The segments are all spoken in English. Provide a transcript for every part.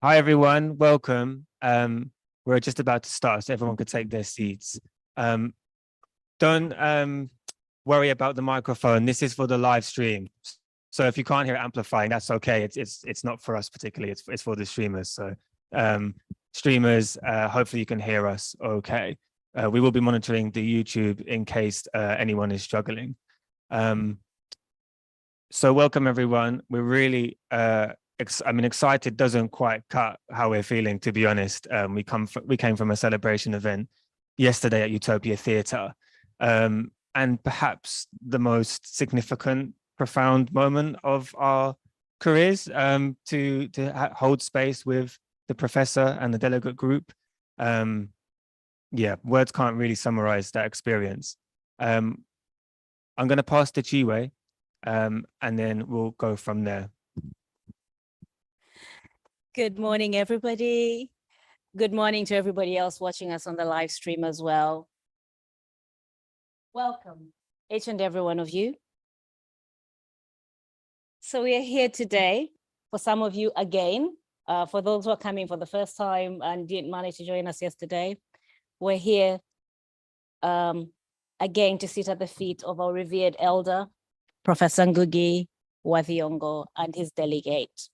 Hi, everyone. Welcome. We're just about to start, so everyone could take their seats. Don't worry about the microphone. This is for the live stream. So if you can't hear it amplifying, that's okay. It's not for us particularly. It's for the streamers. So streamers, hopefully you can hear us okay. We will be monitoring the YouTube in case anyone is struggling. So welcome, everyone. We're really excited doesn't quite cut how we're feeling, to be honest. We came from a celebration event yesterday at Utopia Theatre, and perhaps the most significant, profound moment of our careers, to hold space with the professor and the delegate group. Yeah, words can't really summarize that experience. I'm going to pass to Chiwe, and then we'll go from there. Good morning, everybody. Good morning to everybody else watching us on the live stream as well. Welcome, each and every one of you. So we are here today, for some of you again, for those who are coming for the first time and didn't manage to join us yesterday, we're here again to sit at the feet of our revered elder, Professor Ngũgĩ wa Thiong'o and his delegate.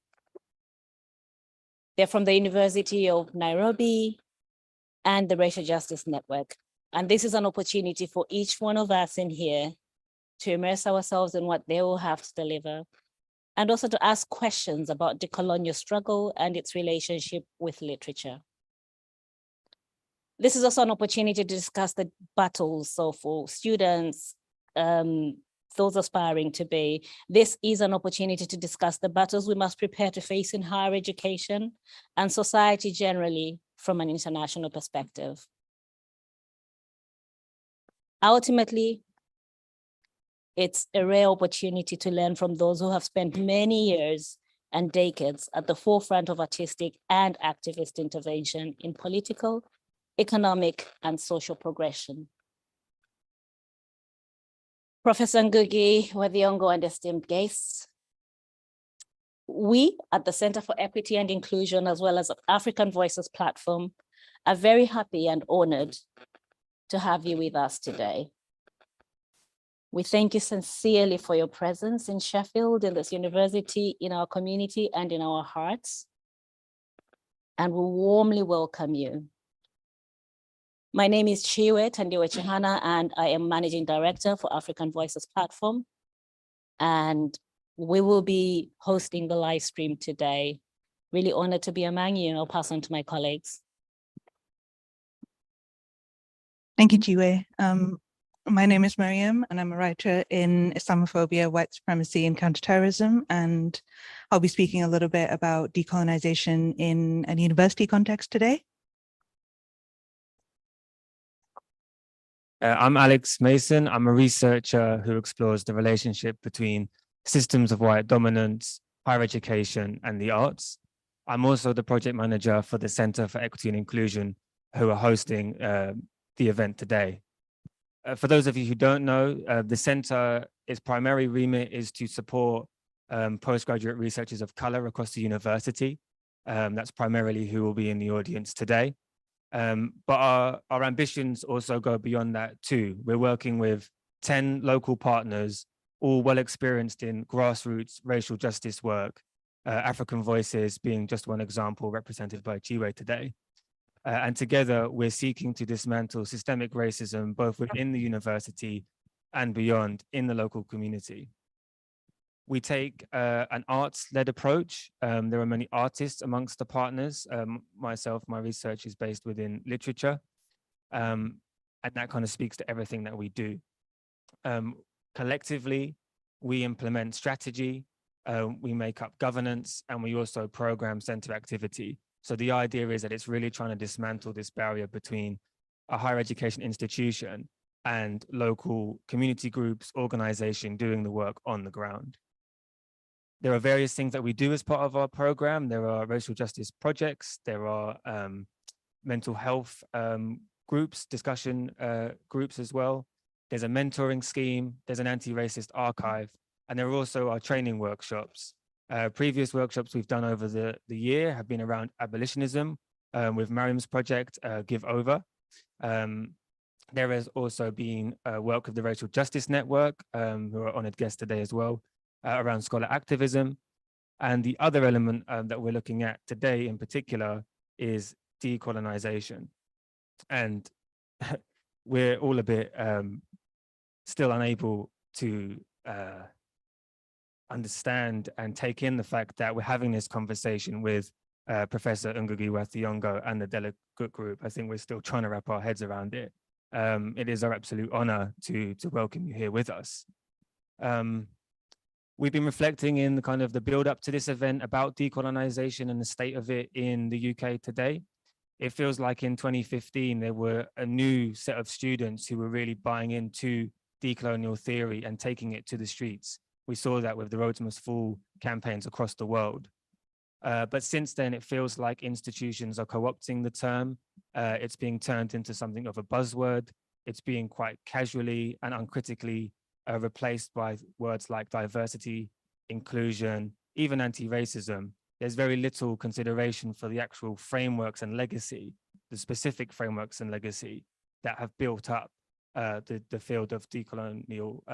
They're from the University of Nairobi and the Racial Justice Network. And this is an opportunity for each one of us in here to immerse ourselves in what they will have to deliver, and also to ask questions about the colonial struggle and its relationship with literature. This is also an opportunity to discuss the battles. So for students, those aspiring to be, this is an opportunity to discuss the battles we must prepare to face in higher education and society generally from an international perspective. Ultimately, it's a rare opportunity to learn from those who have spent many years and decades at the forefront of artistic and activist intervention in political, economic, and social progression. Professor Ngũgĩ wa Thiong'o and esteemed guests, we at the Center for Equity and Inclusion, as well as African Voices platform, are very happy and honored to have you with us today. We thank you sincerely for your presence in Sheffield, in this university, in our community, and in our hearts. And we warmly welcome you. My name is Chiwe Tandiwe-Chihana, and I am Managing Director for African Voices Platform. And we will be hosting the live stream today. Really honored to be among you, and I'll pass on to my colleagues. Thank you, Chiwe. My name is Mariam, and I'm a writer in Islamophobia, white supremacy, and counterterrorism. And I'll be speaking a little bit about decolonization in a university context today. I'm Alex Mason. I'm a researcher who explores the relationship between systems of white dominance, higher education, and the arts. I'm also the project manager for the Center for Equity and Inclusion, who are hosting the event today. For those of you who don't know, the center, its primary remit is to support postgraduate researchers of color across the university. That's primarily who will be in the audience today. But our ambitions also go beyond that too. We're working with 10 local partners, all well experienced in grassroots racial justice work, African Voices being just one example represented by Chiwe today. And together we're seeking to dismantle systemic racism, both within the university and beyond in the local community. We take an arts-led approach. There are many artists amongst the partners. Myself, my research is based within literature, and that kind of speaks to everything that we do. Collectively, we implement strategy, we make up governance, and we also program center activity. So the idea is that it's really trying to dismantle this barrier between a higher education institution and local community groups, organization doing the work on the ground. There are various things that we do as part of our program. There are racial justice projects. There are mental health groups, discussion groups as well. There's a mentoring scheme. There's an anti-racist archive. And there are also our training workshops. Previous workshops we've done over the year have been around abolitionism with Mariam's project, Give Over. There has also been work of the Racial Justice Network, who are honored guests today as well, around scholar activism. And the other element that we're looking at today in particular is decolonization. And we're all a bit still unable to understand and take in the fact that we're having this conversation with Professor Ngũgĩ wa Thiong'o and the delegate group. I think we're still trying to wrap our heads around it. It is our absolute honor to welcome you here with us. We've been reflecting in the kind of the build up to this event about decolonization and the state of it in the UK today. It feels like in 2015, there were a new set of students who were really buying into decolonial theory and taking it to the streets. We saw that with the Roads Must Fall campaigns across the world. But since then, it feels like institutions are co-opting the term. It's being turned into something of a buzzword. It's being quite casually and uncritically replaced by words like diversity, inclusion, even anti-racism. There's very little consideration for the actual frameworks and legacy, the specific frameworks and legacy that have built up the field of decolonial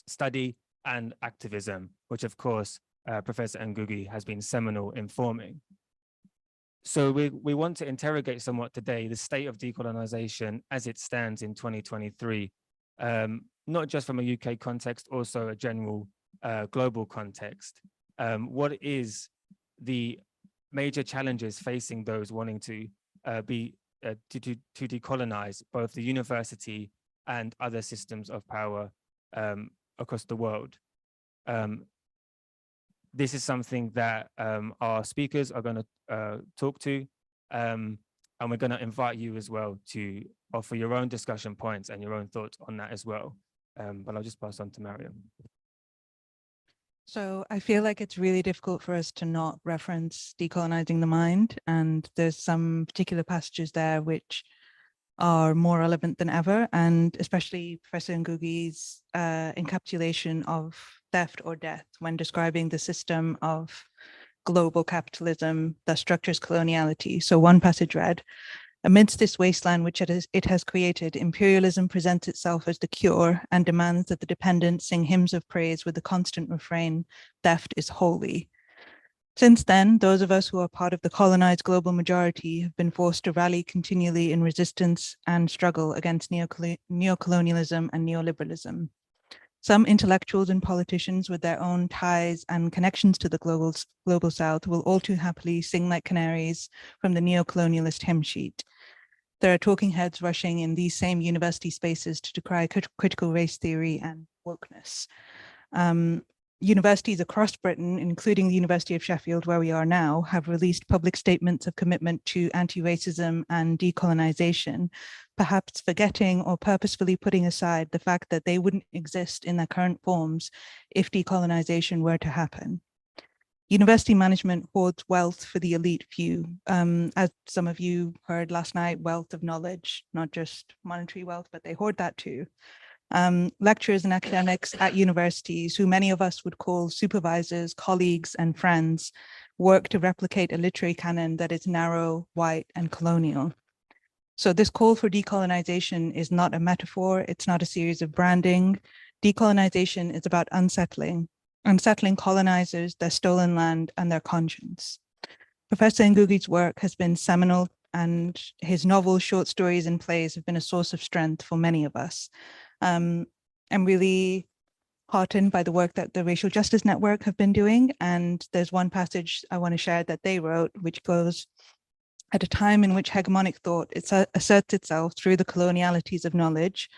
study and activism, which of course, Professor Ngũgĩ has been seminal in forming. So we want to interrogate somewhat today the state of decolonization as it stands in 2023, not just from a UK context, also a general global context. What is the major challenges facing those wanting to decolonize both the university and other systems of power across the world? This is something that our speakers are going to talk to, and we're going to invite you as well to offer your own discussion points and your own thoughts on that as well. But I'll just pass on to Mariam. So I feel like it's really difficult for us to not reference decolonizing the mind, and there's some particular passages there which are more relevant than ever, and especially Professor Ngugi's encapsulation of theft or death when describing the system of global capitalism that structures coloniality. So one passage read, "Amidst this wasteland which it has created, imperialism presents itself as the cure and demands that the dependent sing hymns of praise with the constant refrain, 'Theft is holy.' Since then, those of us who are part of the colonized global majority have been forced to rally continually in resistance and struggle against neocolonialism and neoliberalism. Some intellectuals and politicians with their own ties and connections to the global South will all too happily sing like canaries from the neocolonialist hymn sheet. There are talking heads rushing in these same university spaces to decry critical race theory and wokeness. Universities across Britain, including the University of Sheffield, where we are now, have released public statements of commitment to anti-racism and decolonization, perhaps forgetting or purposefully putting aside the fact that they wouldn't exist in their current forms if decolonization were to happen. University management hoards wealth for the elite few. As some of you heard last night, wealth of knowledge, not just monetary wealth, but they hoard that too. Lecturers and academics at universities, who many of us would call supervisors, colleagues, and friends, work to replicate a literary canon that is narrow, white, and colonial. So this call for decolonization is not a metaphor, it's not a series of branding. Decolonization is about unsettling colonizers, their stolen land, and their conscience. Professor Ngugi's work has been seminal, and his novels, short stories, and plays have been a source of strength for many of us. I'm really heartened by the work that the Racial Justice Network have been doing. And there's one passage I want to share that they wrote, which goes, "At a time in which hegemonic thought asserts itself through the colonialities of knowledge,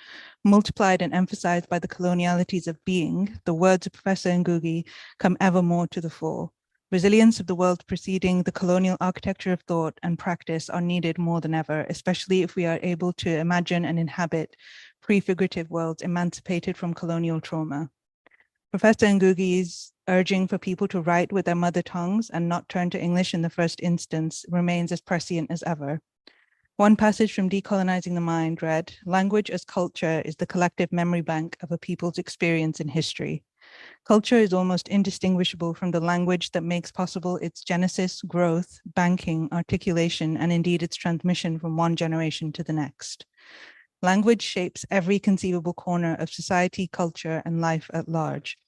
multiplied and emphasized by the colonialities of being, the words of Professor Ngũgĩ come ever more to the fore. Resilience of the world preceding the colonial architecture of thought and practice are needed more than ever, especially if we are able to imagine and inhabit prefigurative worlds emancipated from colonial trauma." Professor Ngugi's urging for people to write with their mother tongues and not turn to English in the first instance remains as prescient as ever. One passage from Decolonizing the Mind read, "Language as culture is the collective memory bank of a people's experience in history. Culture is almost indistinguishable from the language that makes possible its genesis, growth, banking, articulation, and indeed its transmission from one generation to the next. Language shapes every conceivable corner of society, culture, and life at large.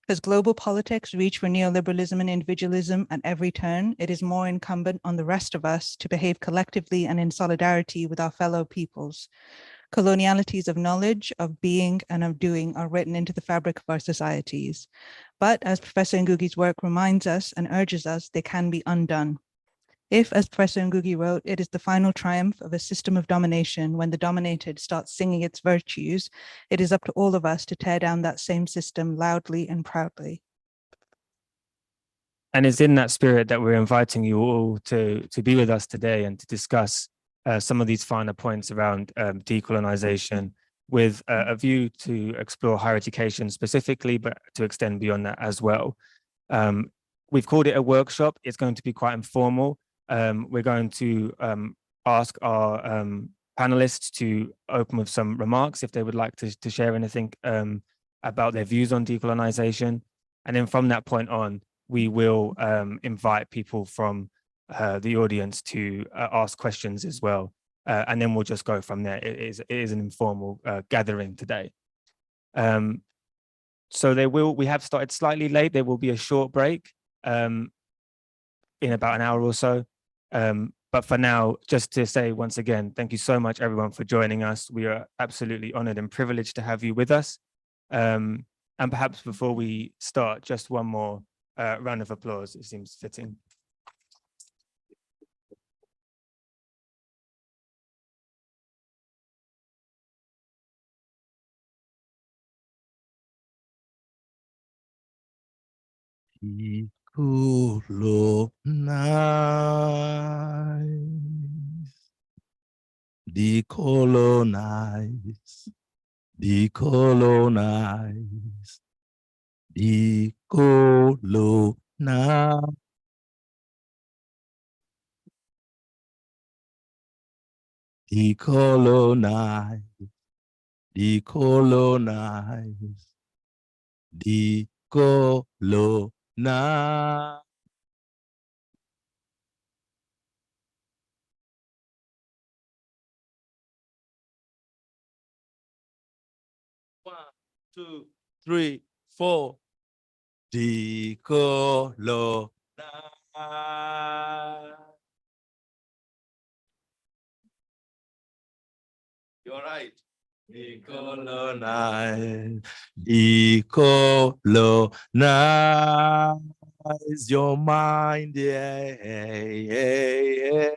As global politics reach for neoliberalism and individualism at every turn, it is more incumbent on the rest of us to behave collectively and in solidarity with our fellow peoples. Colonialities of knowledge, of being, and of doing are written into the fabric of our societies. But as Professor Ngugi's work reminds us and urges us, they can be undone. If, as Professor Ngũgĩ wrote, it is the final triumph of a system of domination when the dominated starts singing its virtues, it is up to all of us to tear down that same system loudly and proudly. And it's in that spirit that we're inviting you all to be with us today and to discuss some of these finer points around decolonization with a view to explore higher education specifically, but to extend beyond that as well. We've called it a workshop. It's going to be quite informal. We're going to ask our panelists to open with some remarks if they would like to share anything about their views on decolonization. And then from that point on, we will invite people from the audience to ask questions as well. And then we'll just go from there. It is an informal gathering today. So we have started slightly late. There will be a short break in about an hour or so. But for now, just to say once again, thank you so much, everyone, for joining us. We are absolutely honored and privileged to have you with us. And perhaps before we start, just one more round of applause. It seems fitting. Decolonize, decolonize, decolonize, decolonize, decolonize, decolonize. One, two, three, four. Decolonize. You're right. Decolonize. Decolonize your mind. Yeah, yeah, yeah.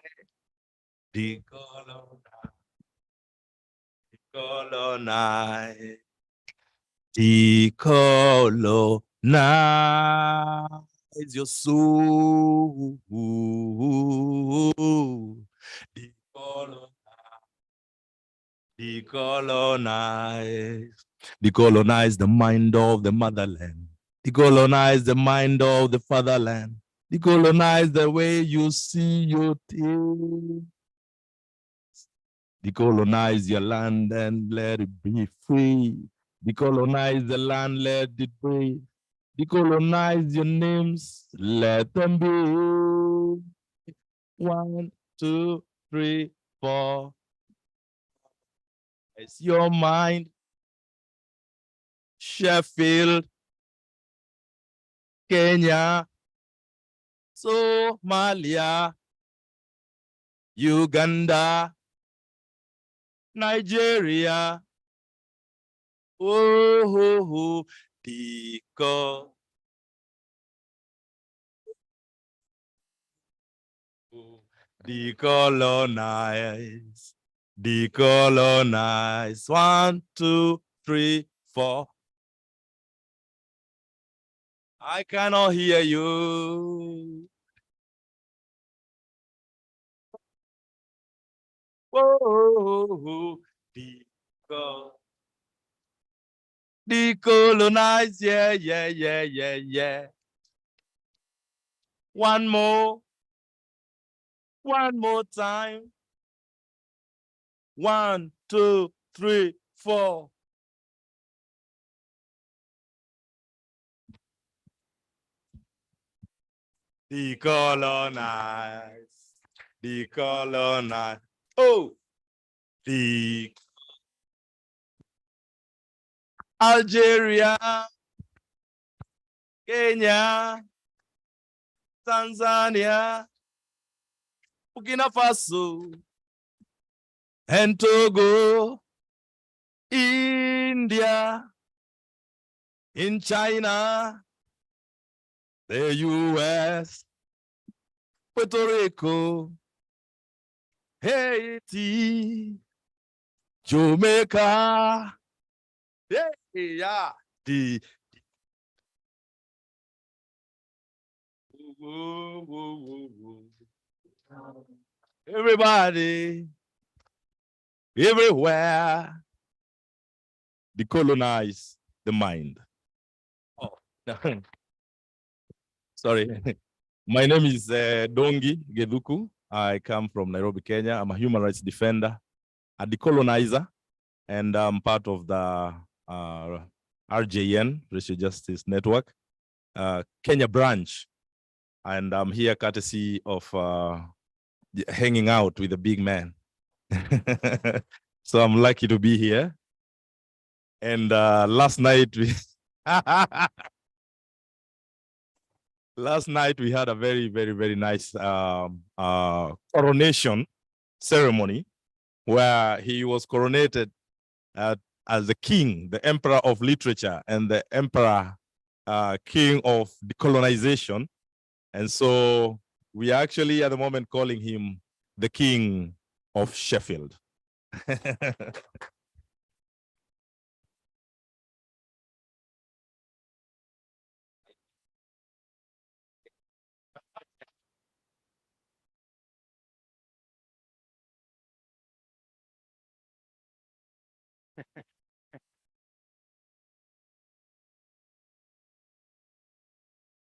Decolonize. Decolonize. Decolonize your soul. Decolonize. Decolonize the mind of the motherland. Decolonize the mind of the fatherland. Decolonize the way you see your things. Decolonize your land and let it be free. Decolonize the land, let it be. Decolonize your names, let them be. 1, 2, 3, 4. It's your mind. Sheffield, Kenya, Somalia, Uganda, Nigeria. Oh, decolonize, decolonize. 1, 2, 3, 4. I cannot hear you. Whoa, decolonize, yeah, yeah, yeah, yeah, yeah. One more time. 1, 2, 3, 4. decolonize, decolonize. Oh, the Algeria, Kenya, Tanzania, Burkina Faso, and Togo, India, in China, the US, Puerto Rico, Haiti, Jamaica, yeah, the everybody, everywhere, decolonize the mind. Oh, sorry. My name is Dongi Geduku. I come from Nairobi, Kenya. I'm a human rights defender, a decolonizer, and I'm part of the RJN, Racial Justice Network, Kenya branch. And I'm here courtesy of hanging out with a big man. So I'm lucky to be here. And last night, we had a very, very, very nice coronation ceremony where he was coronated as the king, the emperor of literature, and the emperor king of decolonization. And so we are actually at the moment calling him the king of Sheffield.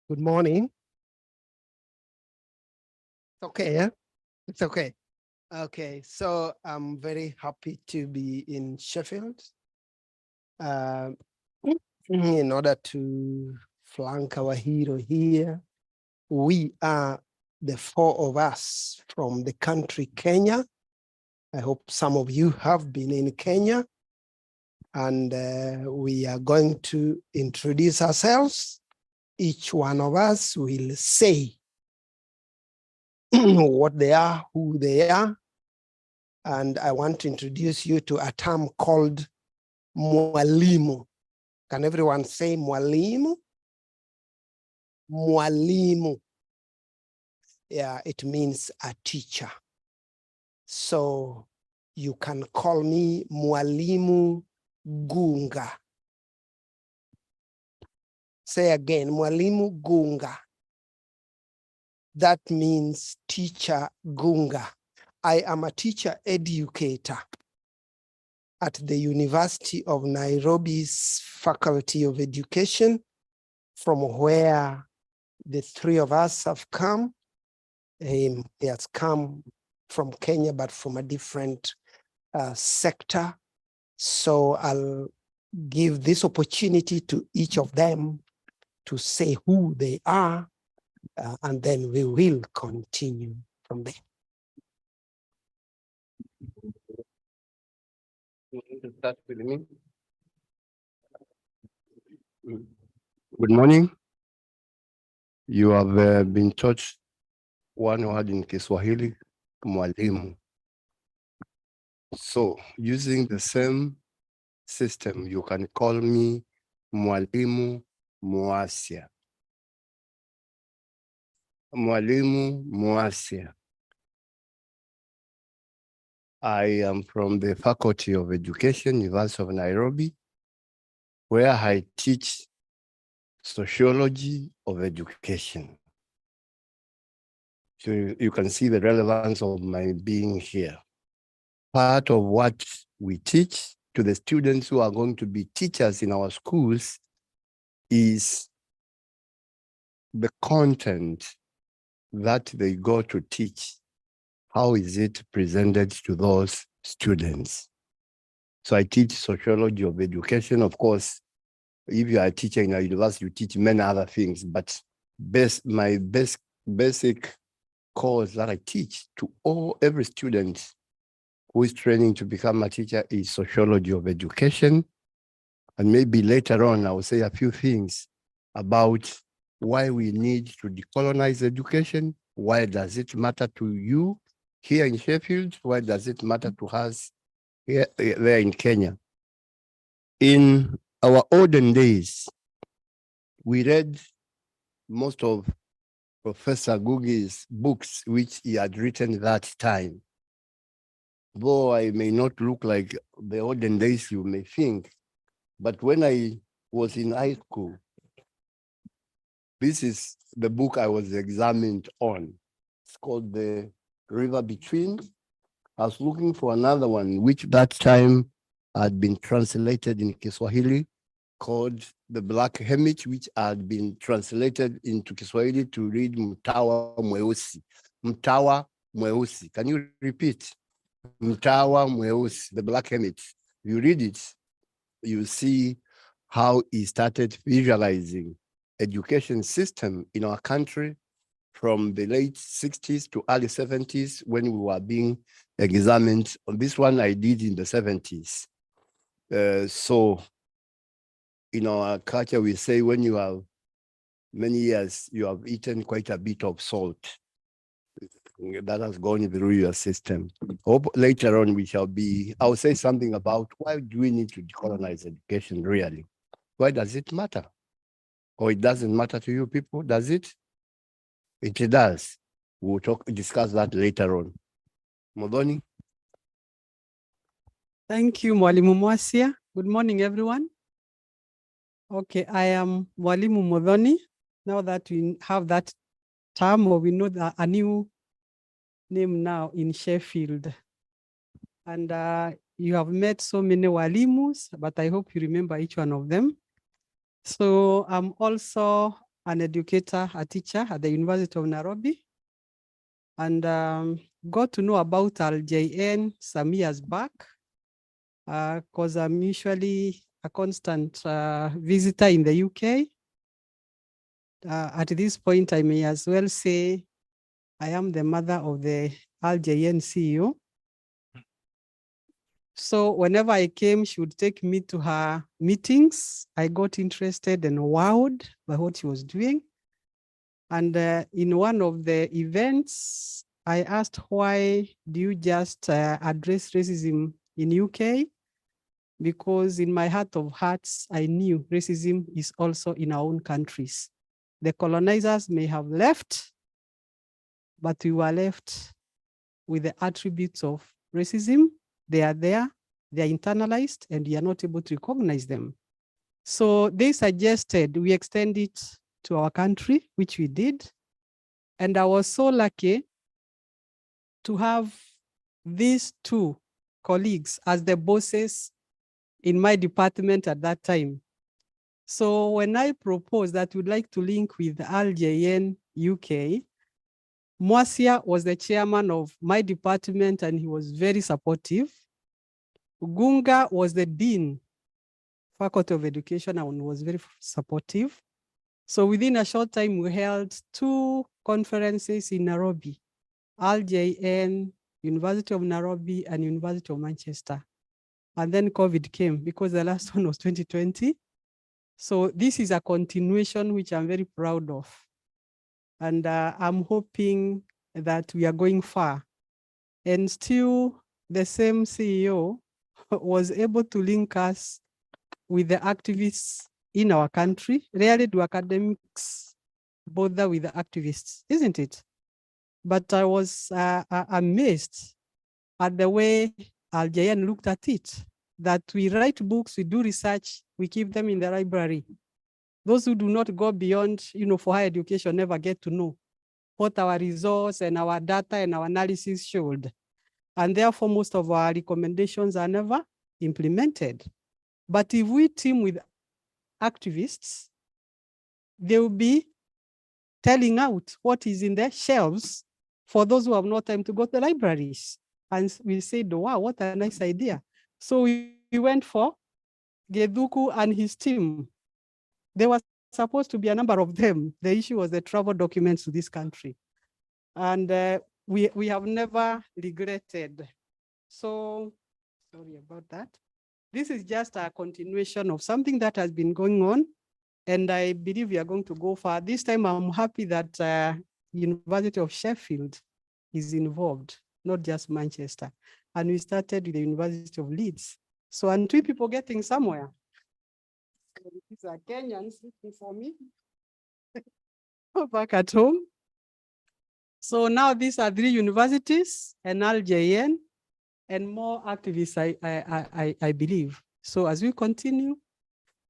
Good morning. It's okay, yeah? It's okay. Okay, so I'm very happy to be in Sheffield in order to flank our hero here. We are the four of us from the country Kenya. I hope some of you have been in Kenya. And we are going to introduce ourselves. Each one of us will say what they are, who they are. And I want to introduce you to a term called mwalimu. Can everyone say mwalimu? Mwalimu. Yeah, it means a teacher. So you can call me Mwalimu Gunga. Say again, Mwalimu Gunga. That means teacher Gunga. I am a teacher educator at the University of Nairobi's Faculty of Education, from where the three of us have come. He has come from Kenya, but from a different sector. So I'll give this opportunity to each of them to say who they are, and then we will continue from there. Start with me. Good morning. You have been taught one word in Kiswahili, mwalimu. So using the same system, you can call me Mwalimu Muasia. Mwalimu Muasia. I am from the Faculty of Education, University of Nairobi, where I teach sociology of education. So you can see the relevance of my being here. Part of what we teach to the students who are going to be teachers in our schools is the content that they go to teach. How is it presented to those students? So I teach sociology of education. Of course, if you are teaching in a university, you teach many other things, but my best basic course that I teach to every student who is training to become a teacher is sociology of education. And maybe later on, I will say a few things about why we need to decolonize education. Why does it matter to you here in Sheffield? Why does it matter to us here, there in Kenya? In our olden days, we read most of Professor Ngũgi's books, which he had written that time. Though I may not look like the olden days you may think, but when I was in high school, this is the book I was examined on. It's called The River Between. I was looking for another one, which that time had been translated in Kiswahili, called The Black Hermit, which had been translated into Kiswahili to read Mtawa Mweusi. Mtawa Mweusi. Can you repeat? Mtawa Mweusi, The Black Hermit. You read it, you see how he started visualizing education system in our country from the late 60s to early 70s when we were being examined. On this one I did in the 70s. So in our culture, we say when you have many years, you have eaten quite a bit of salt that has gone through your system. Hope later on I'll say something about why do we need to decolonize education really? Why does it matter? Or it doesn't matter to you people, does it? It does. We'll discuss that later on. Modoni? Thank you, Mwalimu Mwasia. Good morning, everyone. Okay, I am Mwalimu Modoni. Now that we have that term, or we know that a new name now in Sheffield. And you have met so many walimus, but I hope you remember each one of them. So I'm also an educator, a teacher at the University of Nairobi. And got to know about LJN some years back, because I'm usually a constant visitor in the UK. At this point, I may as well say I am the mother of the LJN CEO. So whenever I came, she would take me to her meetings. I got interested and wowed by what she was doing. And in one of the events, I asked, why do you just address racism in UK? Because in my heart of hearts, I knew racism is also in our own countries. The colonizers may have left, but we were left with the attributes of racism. They are there, they are internalized, and we are not able to recognize them. So they suggested we extend it to our country, which we did. And I was so lucky to have these two colleagues as the bosses in my department at that time. So when I proposed that we'd like to link with LJN UK, Mwasia was the chairman of my department and he was very supportive. Gunga was the dean, Faculty of Education, and was very supportive. So within a short time, we held 2 conferences in Nairobi, LJN, University of Nairobi, and University of Manchester. And then COVID came because the last one was 2020. So this is a continuation which I'm very proud of. And I'm hoping that we are going far. And still the same CEO was able to link us with the activists in our country. Rarely do academics bother with the activists, isn't it? But I was amazed at the way LJN looked at it, that we write books, we do research, we keep them in the library. Those who do not go beyond, for higher education never get to know what our results and our data and our analysis showed. And therefore, most of our recommendations are never implemented. But if we team with activists, they will be telling out what is in the shelves for those who have no time to go to the libraries. And we said, wow, what a nice idea. So we went for Geduku and his team. They were supposed to be a number of them. The issue was the travel documents to this country. And we have never regretted. So, sorry about that. This is just a continuation of something that has been going on. And I believe we are going to go far. This time I'm happy that University of Sheffield is involved, not just Manchester. And we started with the University of Leeds. So aren't we people getting somewhere? These are Kenyans looking for me back at home. So now these are 3 universities, and LJN, and more activists, I believe. So as we continue,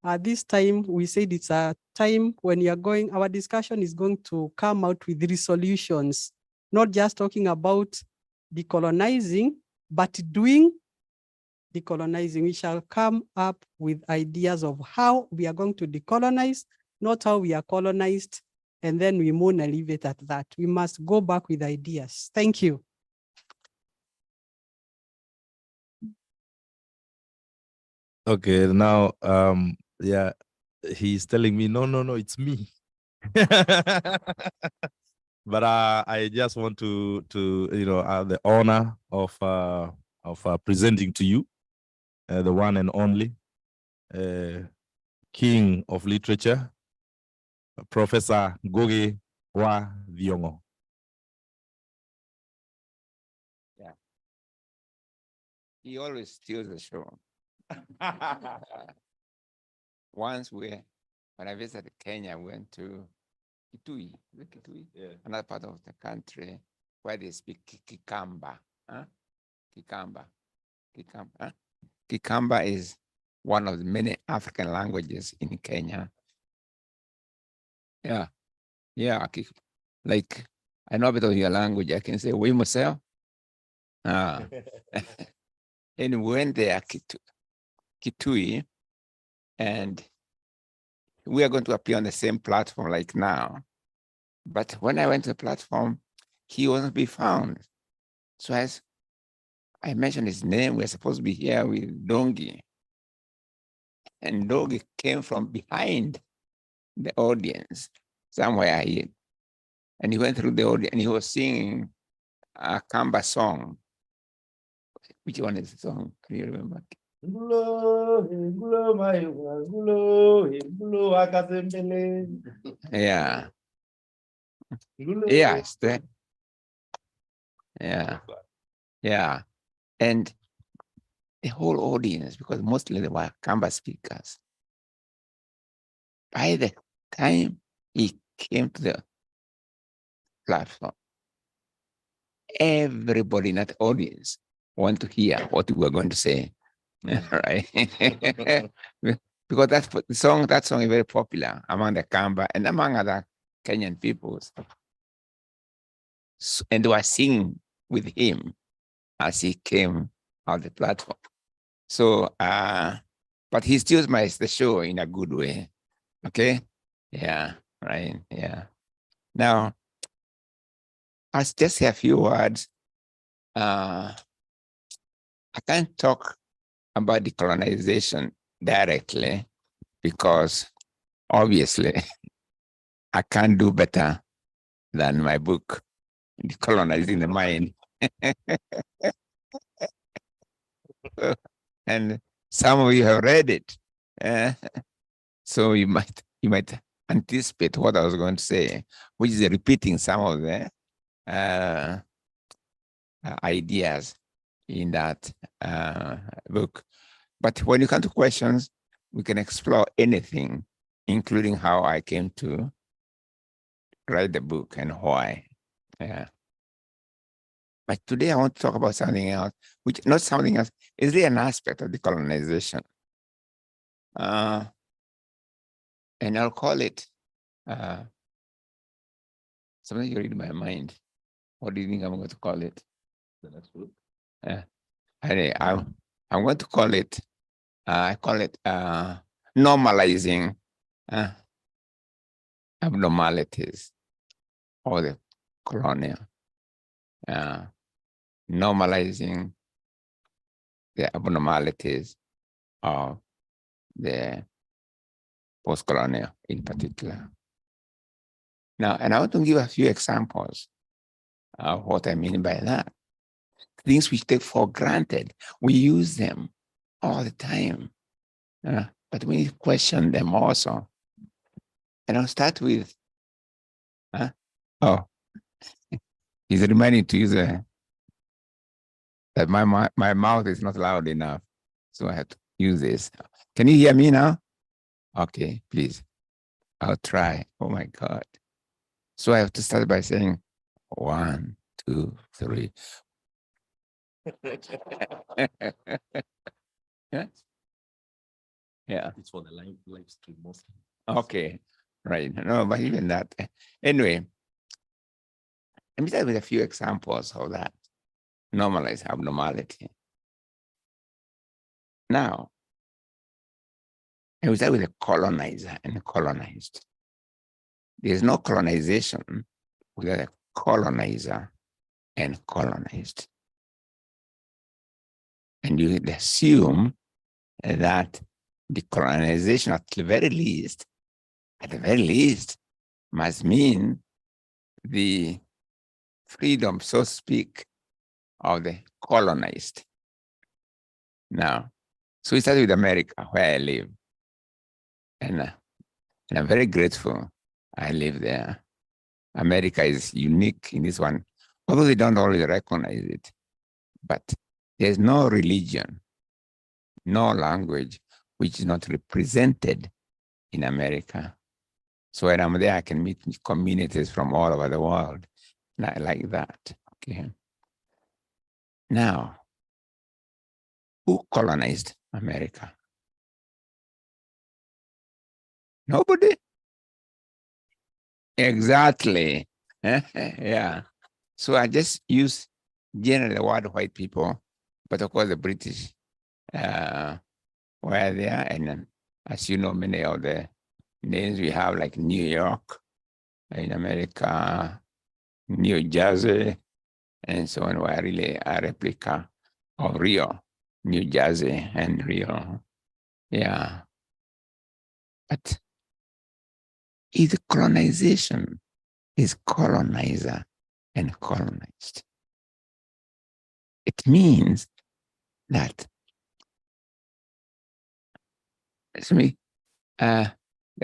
at this time, we said it's a time when you are going, our discussion is going to come out with resolutions, not just talking about decolonizing, but doing decolonizing. We shall come up with ideas of how we are going to decolonize, not how we are colonized, and then we moan and leave it at that. We must go back with ideas. Thank you. Okay, now, yeah, he's telling me, no, it's me. But I just want to the honor of presenting to you the one and only King of Literature, Professor Ngũgĩ wa Thiong'o. Yeah. He always steals the show. Once when I visited Kenya, I went to Kitui, yeah, another part of the country where they speak Kikamba. Huh? Kikamba. Huh? Kikamba is one of the many African languages in Kenya. Yeah. Like, I know a bit of your language. I can say, we myself. And we went there, Kitui, and we are going to appear on the same platform like now. But when I went to the platform, he wasn't be found. So as I mentioned his name, we're supposed to be here with Dongi. And Dongi came from behind the audience, somewhere here. And he went through the audience and he was singing a Kamba song. Which one is the song? Can you remember? Yeah. Yes. Yeah. And the whole audience, because mostly they were Kamba speakers. By the time he came to the platform, everybody in that audience wanted to hear what we were going to say. Right? Because that song is very popular among the Kamba and among other Kenyan peoples. So, and they were singing with him as he came on the platform. So, but he still makes the show in a good way. Okay? Yeah, right, yeah. Now, I'll just say a few words. I can't talk about decolonization directly because obviously I can't do better than my book, Decolonizing the Mind. And some of you have read it. So you might anticipate what I was going to say, which is repeating some of the ideas in that book. But when you come to questions, we can explore anything, including how I came to write the book and why. Yeah. But today I want to talk about something else, which not something else, is really an aspect of decolonization. And I'll call it something you read in my mind. What do you think I'm going to call it? The next book? Anyway, I'm going to call it, I call it normalizing abnormalities or the colonial. Normalizing the abnormalities of the postcolonial in particular. Now, and I want to give a few examples of what I mean by that. Things we take for granted, we use them all the time, but we need to question them also. And I'll start with, he's reminding to use that my mouth is not loud enough, so I have to use this. Can you hear me now? Okay, please. I'll try. Oh my God. So I have to start by saying 1, 2, 3. Yeah. Yeah. It's for the live stream mostly. Okay. Right. No, but even that. Anyway, let me start with a few examples of that. Normalized abnormality. Now, I will start with a colonizer and a colonized. There's no colonization without a colonizer and colonized. And you assume that the colonization at the very least, must mean the freedom, so to speak, of the colonized. Now, so we started with America, where I live. And I'm very grateful I live there. America is unique in this one, although they don't always recognize it. But there's no religion, no language, which is not represented in America. So when I'm there, I can meet communities from all over the world, like that, okay? Now, who colonized America? Nobody? Exactly. Yeah. So I just use generally the word white people, but of course the British were there. And as you know, many of the names we have, like New York in America, New Jersey, and so on, were really a replica of Rio, New Jersey and Rio. Yeah. But is colonization is colonizer and colonized. It means that the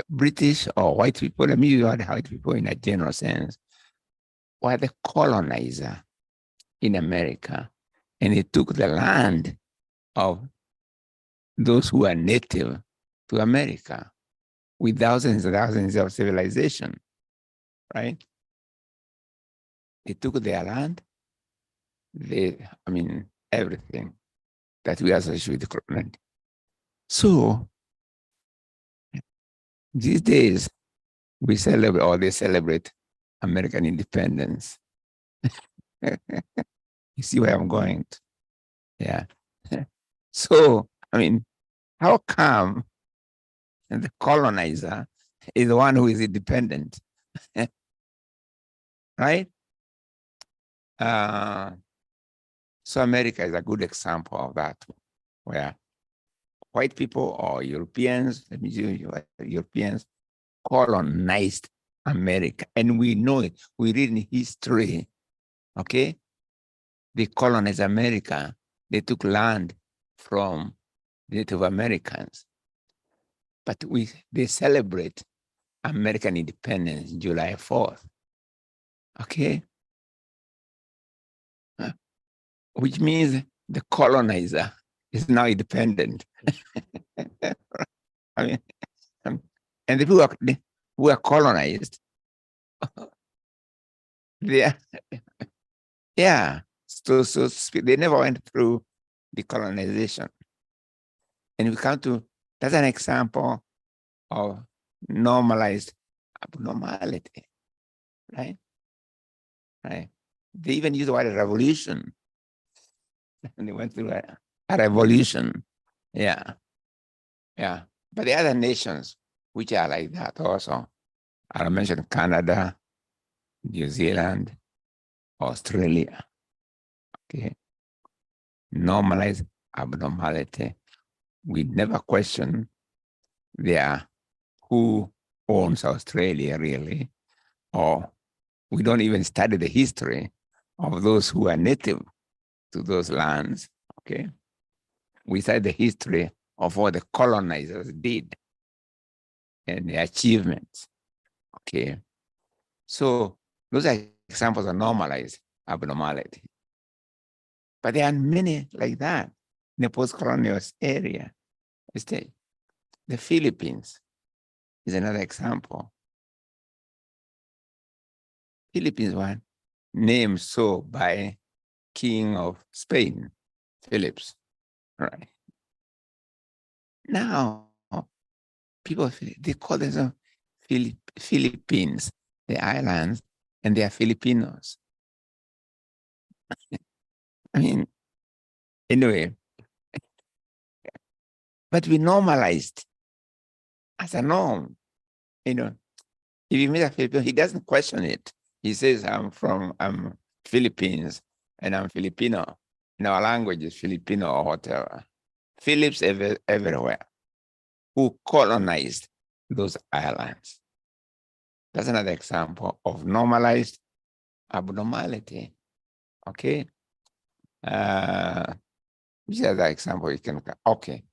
British or white people, let me use the white people in a general sense, were the colonizer in America, and it took the land of those who are native to America with thousands and thousands of civilization, right? They took their land, everything that we associate with the colonial. So these days, we celebrate, or they celebrate, American independence. You see where I'm going to? Yeah. So, how come the colonizer is the one who is independent? Right? So America is a good example of that, where white people or Europeans, Europeans colonized America. And we know it, we read in history, okay? They colonized America. They took land from Native Americans. But they celebrate American independence July 4th, okay? Which means the colonizer is now independent. And the people who are colonized, so they never went through decolonization. And we come to, that's an example of normalized abnormality, right? Right. They even use the word revolution. And they went through a revolution. Yeah. Yeah. But the other nations which are like that also, I'll mention Canada, New Zealand, Australia. Okay. Normalized abnormality. We never question their who owns Australia really, or we don't even study the history of those who are native to those lands, okay? We study the history of what the colonizers did and the achievements, okay? So those are examples of normalized abnormality. But there are many like that in the post-colonial area. The Philippines is another example. Philippines was named so by King of Spain, Philips, right? Now, people, they call themselves Philippines, the islands, and they are Filipinos. I mean, anyway, but we normalized as a norm, you know. If you meet a Filipino, he doesn't question it. He says, I'm Philippines and I'm Filipino. In our language is Filipino or whatever. Philips everywhere who colonized those islands. That's another example of normalized abnormality. Okay. Which other example you can, okay.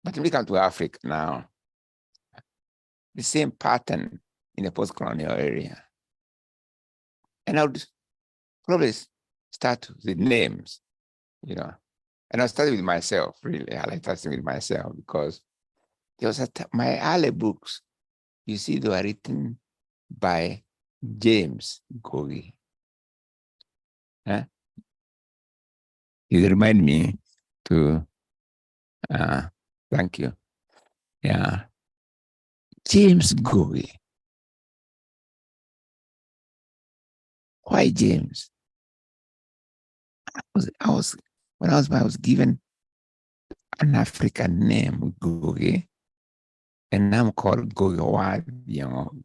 But when we come to Africa now, the same pattern in the post-colonial area. And I would probably start with names, you know. And I'll start with myself, really. I like starting with myself because there was my early books, you see, they were written by James Ngugi. Huh? It reminded me to, thank you. Yeah. James Ngugi. Why James? I was given an African name, Ngugi, and I'm called Ngugi Thiong'o.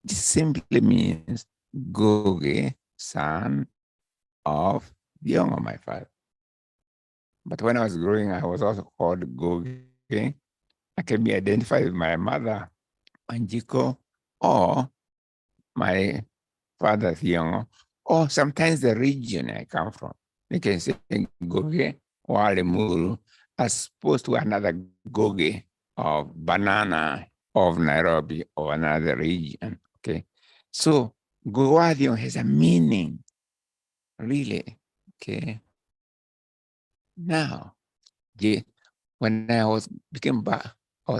This simply means Ngugi, son of Thiong'o, my father. But when I was growing, I was also called Ngugi. I can be identified with my mother, Anjiko, or my father, Thiong'o, or sometimes the region I come from. They can say Ngugi or Limuru as opposed to another Ngugi of Banana of Nairobi or another region, okay? So Ngugi has a meaning, really, okay? Now, when I was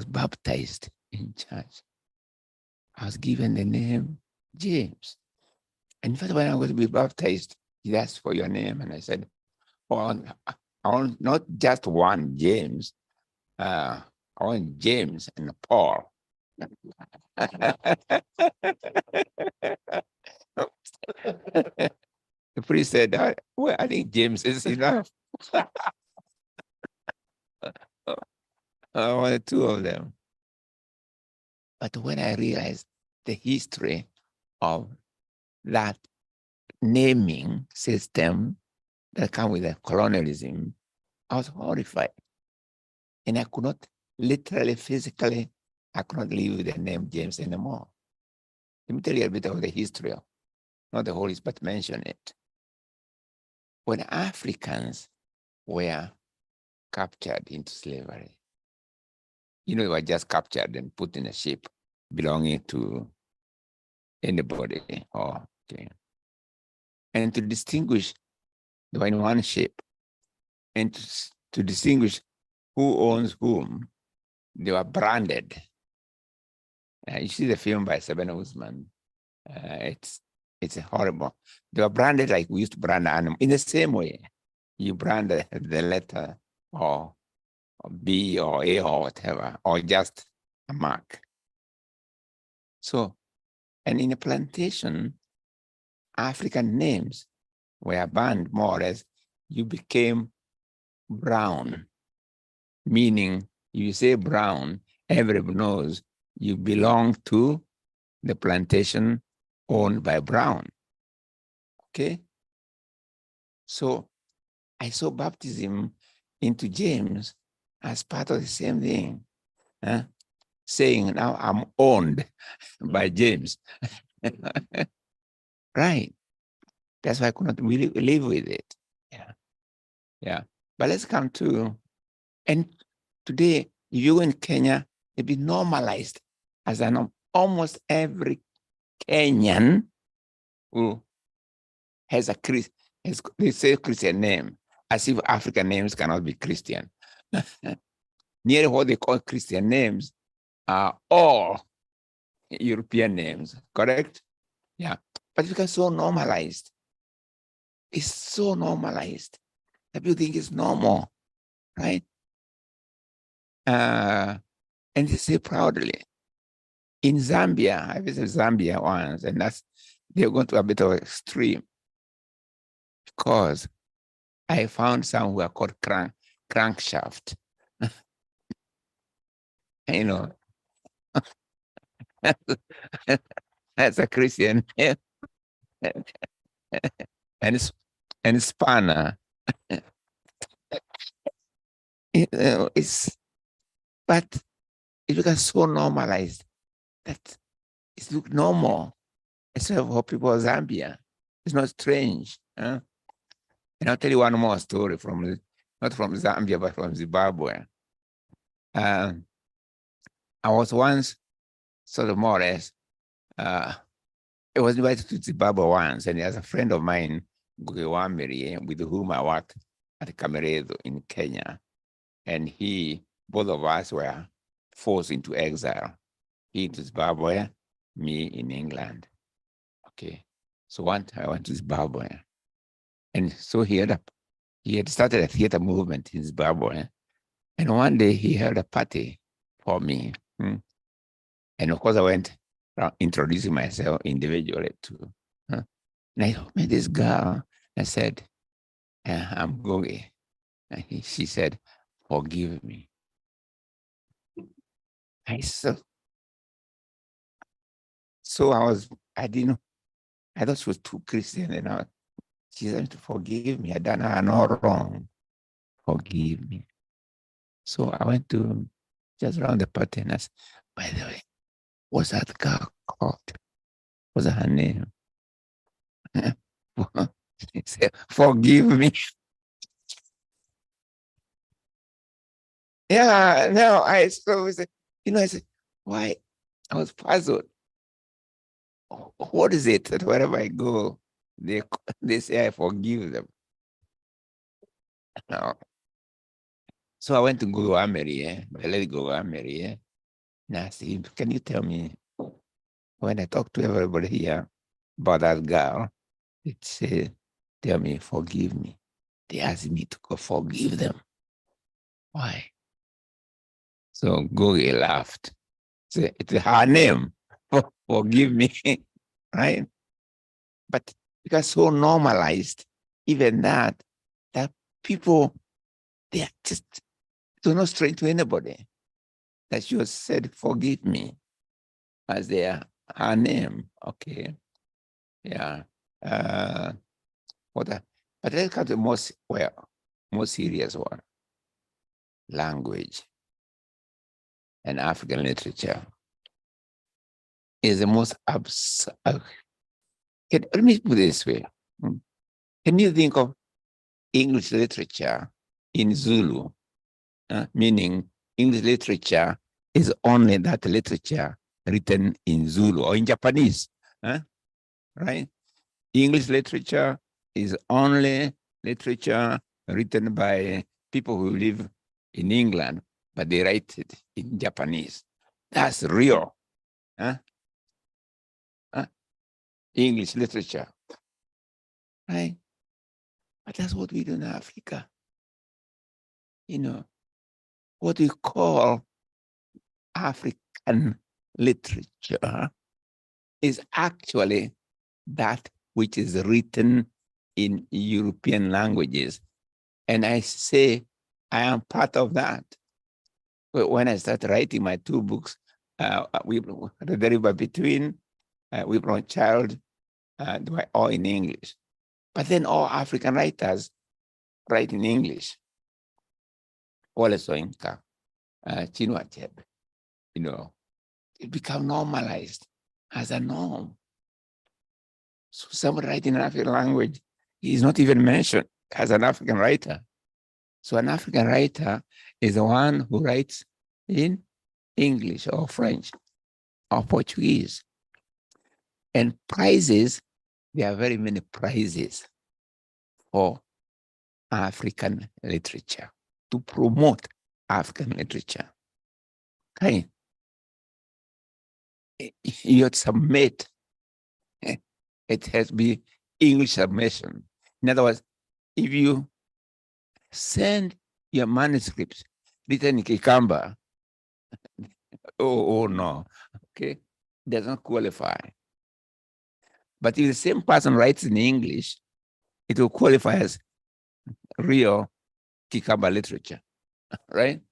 baptized in church, I was given the name James. And in fact, when I was to be baptized, he asked for your name, and I said, "Oh, I want not just one James. I want James and Paul." The priest said, "Well, I think James is enough." I wanted two of them. But when I realized the history of that naming system that come with the colonialism, I was horrified. And I could not literally, physically, I could not live with the name James anymore. Let me tell you a bit of the history, not the whole history, but mention it. When Africans were captured into slavery, you know, they were just captured and put in a ship belonging to anybody. Okay. And to distinguish, they were in one ship. And to distinguish who owns whom, they were branded. You see the film by Sabina Usman. It's horrible. They were branded like we used to brand animals. In the same way, you brand the letter or B or A or whatever, or just a mark. So, and in a plantation, African names were banned more or less. You became brown, meaning you say brown, everybody knows you belong to the plantation owned by Brown. Okay? So I saw baptism into James as part of the same thing. saying now I'm owned by James. Right. That's why I could not really live with it. Yeah. Yeah. But let's come to, and today, you in Kenya, it be normalized as an almost every Kenyan who has a they say Christian name, as if African names cannot be Christian. Nearly what they call Christian names are all European names, correct? Yeah, but because so normalized, it's so normalized that people think it's normal, right? And they say proudly. In Zambia, I visited Zambia once, and they're going to a bit of extreme because I found some who are called crankshaft. You know, that's a Christian name. and spanner. But it becomes so normalized that it looks normal. Except for people of Zambia. It's not strange. Huh? And I'll tell you one more story from, not from Zambia, but from Zimbabwe. I was once sort of more or less, I was invited to Zimbabwe once, and there's a friend of mine, Ngugi, with whom I worked at Kameredo in Kenya. And both of us were forced into exile. He to Zimbabwe, me in England. Okay. So one time I went to Zimbabwe. And so he had started a theater movement in Zimbabwe. And one day he held a party for me. And of course I went around introducing myself individually too. And I met this girl. I said, I'm Ngugi. And she said, forgive me. I said, so I thought she was too Christian, and she said to forgive me. I done her no wrong. Forgive me. So I went to just around the party and I said, by the way, what's that girl called? What's her name? She said, forgive me. Yeah, no, I said, I said, why? I was puzzled. What is it that wherever I go, they say I forgive them? No. So I went to Ngugi, the lady Ngugi, and I said, can you tell me, when I talk to everybody here about that girl, it said, tell me, forgive me. They asked me to go forgive them. Why? So Ngugi laughed. Said, it's her name. Forgive me, right? But because so normalized, even that people, they are just, it's not strange to anybody that she said, forgive me, as her name. Okay. Yeah. But let's come to the more serious one. Language and African literature is the most absurd. Let me put it this way. Can you think of English literature in Zulu? Meaning English literature is only that literature written in Zulu or in Japanese, right? English literature is only literature written by people who live in England, but they write it in Japanese. That's real. English literature, right? But that's what we do in Africa. What we call African literature is actually that which is written in European languages. And I say I am part of that. When I started writing my two books, The River Between, We've Child, they were all in English. But then all African writers write in English. Wole Soyinka, Chinua Achebe, it become normalized as a norm. So somebody writing in an African language is not even mentioned as an African writer. So an African writer is the one who writes in English or French or Portuguese. And prizes, there are very many prizes for African literature, to promote African literature. Okay. You have to submit. It has to be English submission. In other words, if you send your manuscripts written in Kikamba, oh no, okay, doesn't qualify. But if the same person writes in English, it will qualify as real Kikamba literature, right?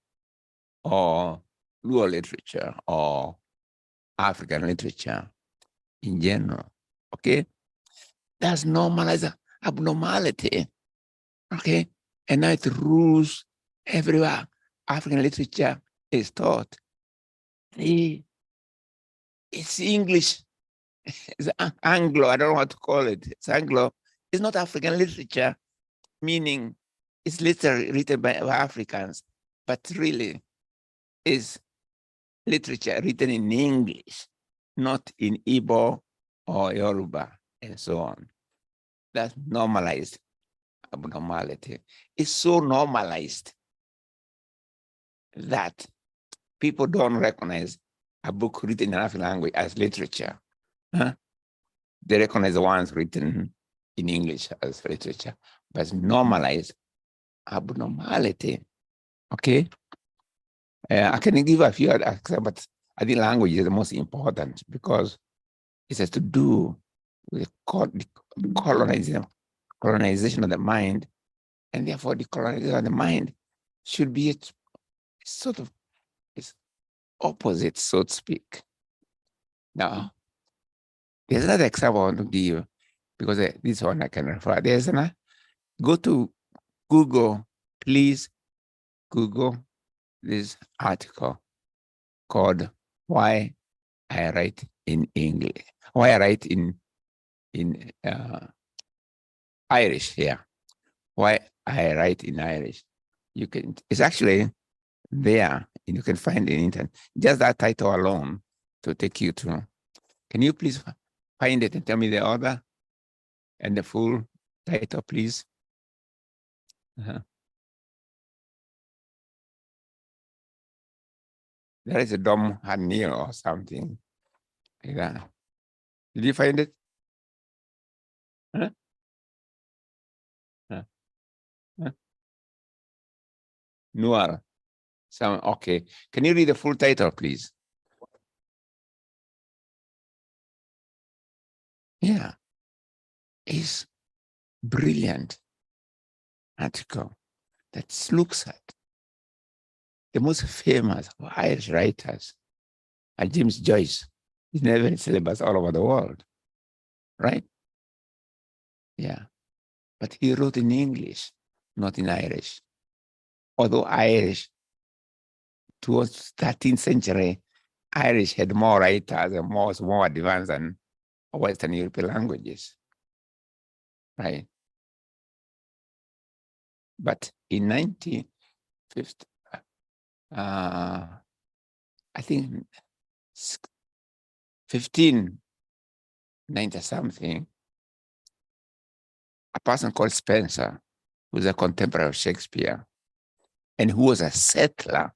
Or Luo literature, or African literature in general, okay? That's normalized abnormality, okay? And now it rules everywhere. African literature is taught. It's English, it's Anglo, I don't know what to call it. It's Anglo. It's not African literature, meaning it's literally written by Africans, but really is literature written in English, not in Igbo or Yoruba, and so on. That's normalized abnormality. It's so normalized that people don't recognize a book written in African language as literature. Huh? They recognize the ones written in English as literature, but it's normalized abnormality. Okay? I can give a few examples, but I think language is the most important because it has to do with colonization of the mind, and therefore the colonization of the mind should be sort of its opposite, so to speak. Now, there's another example I want to give because this one I can refer. There's another. Go to Google, please. Google this article called "Why I Write in English." Why I write in Irish here. Why I write in Irish. You can. It's actually there, and you can find it in internet. Just that title alone to take you to. Can you please find it and tell me the author and the full title, please? There is a Dom Hanil or something like that. Did you find it? Huh? Huh? Huh? Noir. Okay. Can you read the full title, please? Yeah. It's brilliant article that looks at the most famous Irish writers are James Joyce. He's never in syllabus all over the world, right? Yeah. But he wrote in English, not in Irish. Although Irish, towards 13th century, Irish had more writers and more advanced than Western European languages, right? But in 1950, I think 1590 something, a person called Spencer, who was a contemporary of Shakespeare, and who was a settler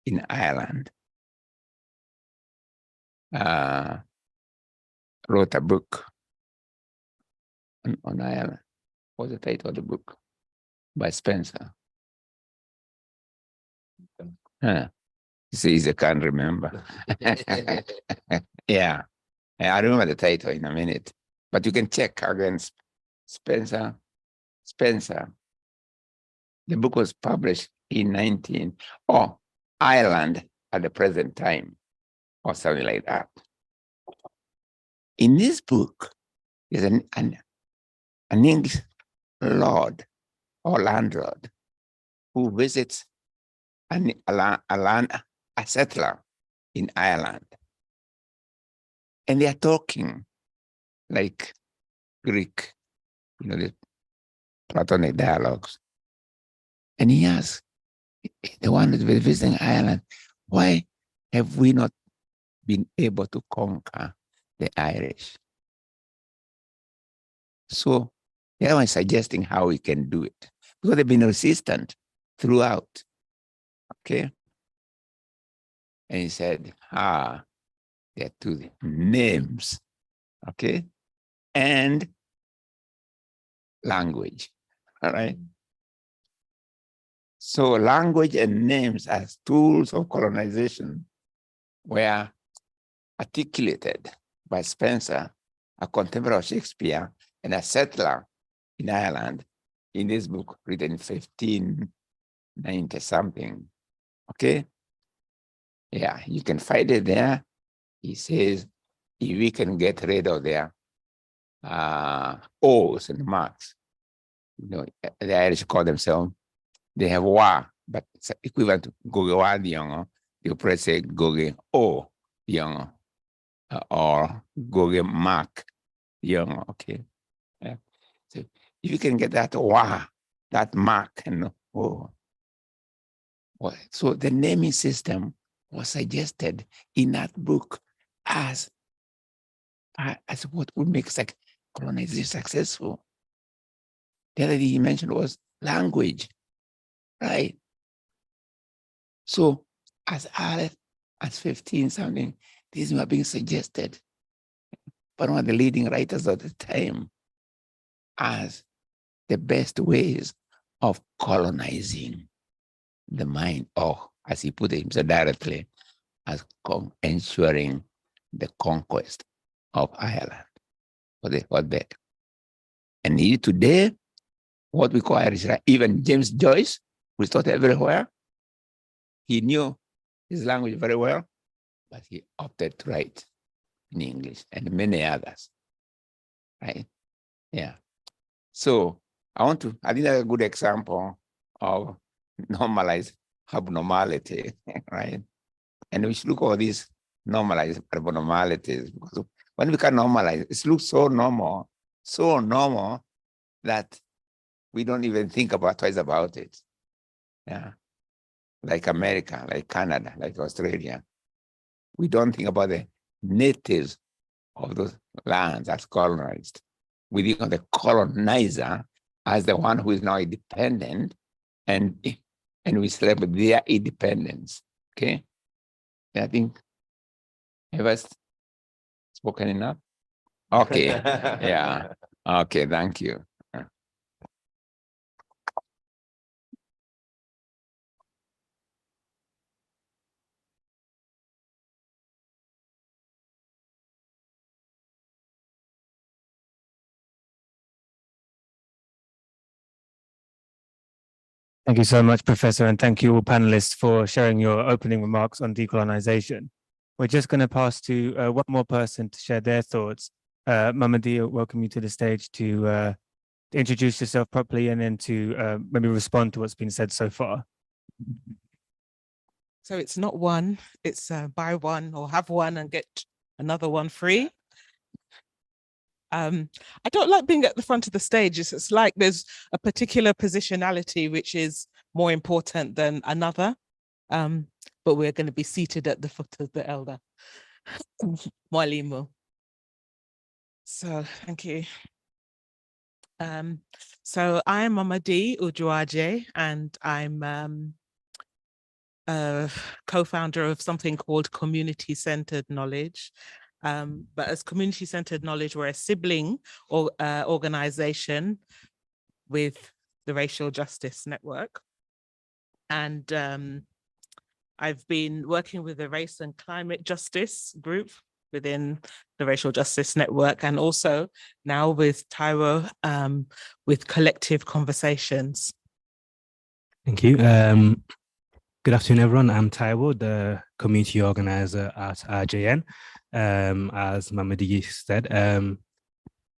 in Ireland, wrote a book on Ireland. What was the title of the book? By Spencer. You see, I can't remember. Yeah, I remember the title in a minute, but you can check against Spencer. The book was published in Ireland at the present time, or something like that. In this book, there's an English lord or landlord who visits a settler in Ireland. And they are talking like Greek, the Platonic dialogues. And he asked, the one who's visiting Ireland, why have we not been able to conquer the Irish? So they are suggesting how we can do it, because they've been resistant throughout. Okay. And he said, there are two names, okay, and language. All right. So language and names as tools of colonization were articulated by Spencer, a contemporary of Shakespeare and a settler in Ireland, in this book written in 1590 something. Okay. Yeah, you can find it there. He says, if we can get rid of their O's and marks, the Irish call themselves, they have wa, but it's equivalent to Ngugi wa Thiong'o. They'll probably say Ngugi o Thiong'o or Ngugi mark Thiong'o. Okay. Yeah. So if you can get that wa, that mark, and o. So the naming system was suggested in that book as what would make colonization successful. The other thing he mentioned was language, right? So as early as 15 something, these were being suggested by one of the leading writers of the time as the best ways of colonizing the mind, or as he put it himself directly, as ensuring the conquest of Ireland for the back. And today, what we call Irish, even James Joyce, who is taught everywhere, he knew his language very well, but he opted to write in English, and many others, right? Yeah. So I think that's a good example of normalized abnormality, right? And we should look at these normalized abnormalities, because when we can normalize, it looks so normal that we don't even think twice about it. Yeah. Like America, like Canada, like Australia. We don't think about the natives of those lands as colonized. We think of the colonizer as the one who is now independent, and we celebrate their independence. Okay. And I think, have I spoken enough? Okay. Yeah. Okay. Thank you. Thank you so much, Professor, and thank you all panelists for sharing your opening remarks on decolonization. We're just going to pass to one more person to share their thoughts. Mamadi, I welcome you to the stage to introduce yourself properly and then to maybe respond to what's been said so far. So it's not one, it's buy one or have one and get another one free. I don't like being at the front of the stage. It's like there's a particular positionality which is more important than another. But we're going to be seated at the foot of the elder. Mwalimu. So thank you. So I'm Mamadi Ujuaje, and I'm a co-founder of something called Community-Centered Knowledge. But as Community-Centered Knowledge, we're a sibling or organization with the Racial Justice Network. And I've been working with the Race and Climate Justice group within the Racial Justice Network, and also now with Taiwo, with Collective Conversations. Thank you. Good afternoon, everyone. I'm Taiwo, the community organizer at RJN. As Mamadi said,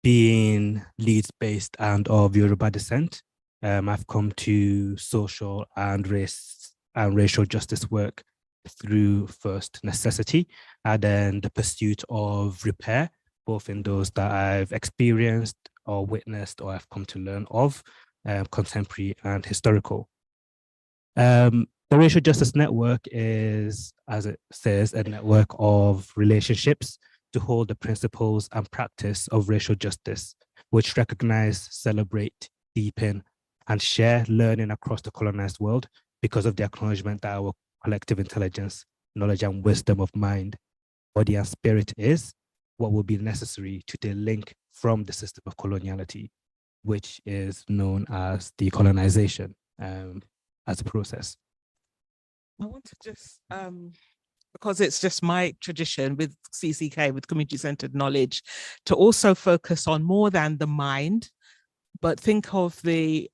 being Leeds-based and of Yoruba descent, I've come to social and racial justice work through first necessity and then the pursuit of repair, both in those that I've experienced or witnessed or I've come to learn of, contemporary and historical. The Racial Justice Network is, as it says, a network of relationships to hold the principles and practice of racial justice, which recognize, celebrate, deepen, and share learning across the colonized world because of the acknowledgement that our collective intelligence, knowledge, and wisdom of mind, body, and spirit is what will be necessary to delink from the system of coloniality, which is known as decolonization as a process. I want to just, because it's just my tradition with CCK, with community-centered knowledge, to also focus on more than the mind, but think of the,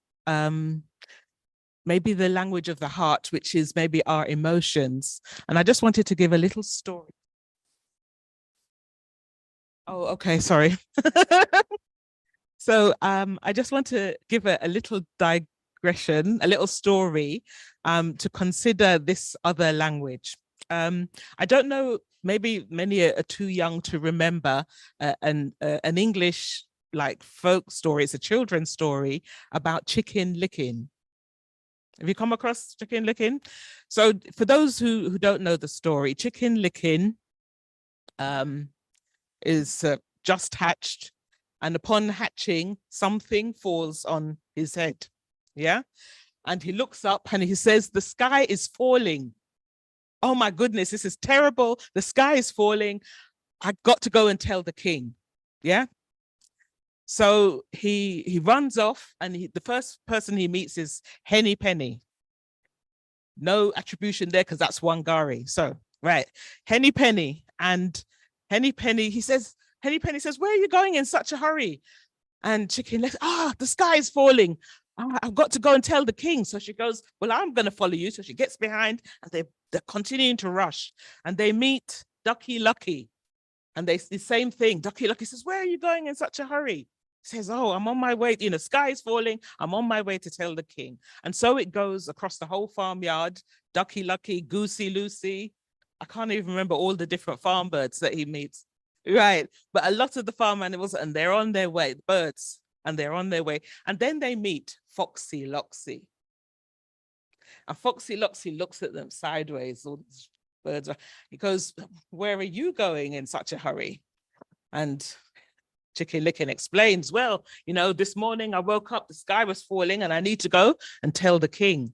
maybe the language of the heart, which is maybe our emotions. And I just wanted to give a little story. Oh, okay, sorry. So I just want to give a little digression, a little story to consider this other language. I don't know, maybe many are too young to remember an English like folk story. It's a children's story about chicken licking. Have you come across chicken licking? So for those who don't know the story, chicken licking is just hatched, and upon hatching, something falls on his head. Yeah. And he looks up and he says, the sky is falling. Oh my goodness, this is terrible. The sky is falling. I've got to go and tell the king. Yeah. So he runs off, and the first person he meets is Henny Penny. No attribution there because that's Wangari. So, right, Henny Penny. And Henny Penny says, where are you going in such a hurry? And Chicken Legs, the sky is falling. I've got to go and tell the king. So she goes, well, I'm going to follow you. So she gets behind, and they're continuing to rush. And they meet Ducky Lucky. And they the same thing. Ducky Lucky says, where are you going in such a hurry? He says, oh, I'm on my way. Sky is falling. I'm on my way to tell the king. And so it goes across the whole farmyard. Ducky Lucky, Goosey Lucy. I can't even remember all the different farm birds that he meets. Right. But a lot of the farm animals, and they're on their way, birds, and they're on their way. And then they meet Foxy Loxy. And Foxy Loxy looks at them sideways, all these birds. He goes, where are you going in such a hurry? And Chicken Licken explains, well, this morning I woke up, the sky was falling, and I need to go and tell the king.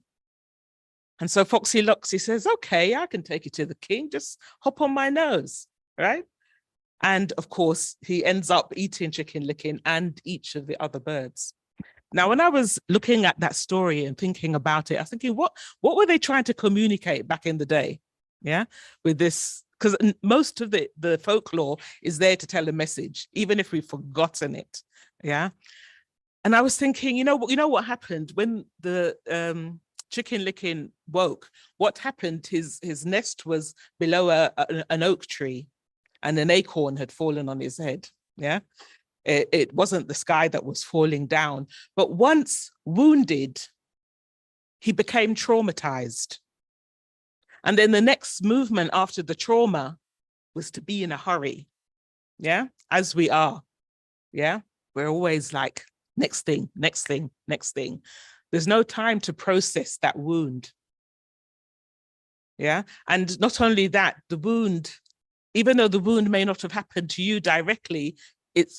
And so Foxy Loxy says, okay, I can take you to the king, just hop on my nose, right? And of course, he ends up eating Chicken Licken and each of the other birds. Now, when I was looking at that story and thinking about it, I was thinking, what were they trying to communicate back in the day? Yeah, with this, because most of the folklore is there to tell a message, even if we've forgotten it. Yeah. And I was thinking, you know what happened when the Chicken Licken woke? What happened? His nest was below an oak tree, and an acorn had fallen on his head. Yeah. It wasn't the sky that was falling down, but once wounded, he became traumatized. And then the next movement after the trauma was to be in a hurry. Yeah, as we are. Yeah, we're always like, next thing, next thing, next thing. There's no time to process that wound. Yeah, and not only that, the wound, even though the wound may not have happened to you directly, it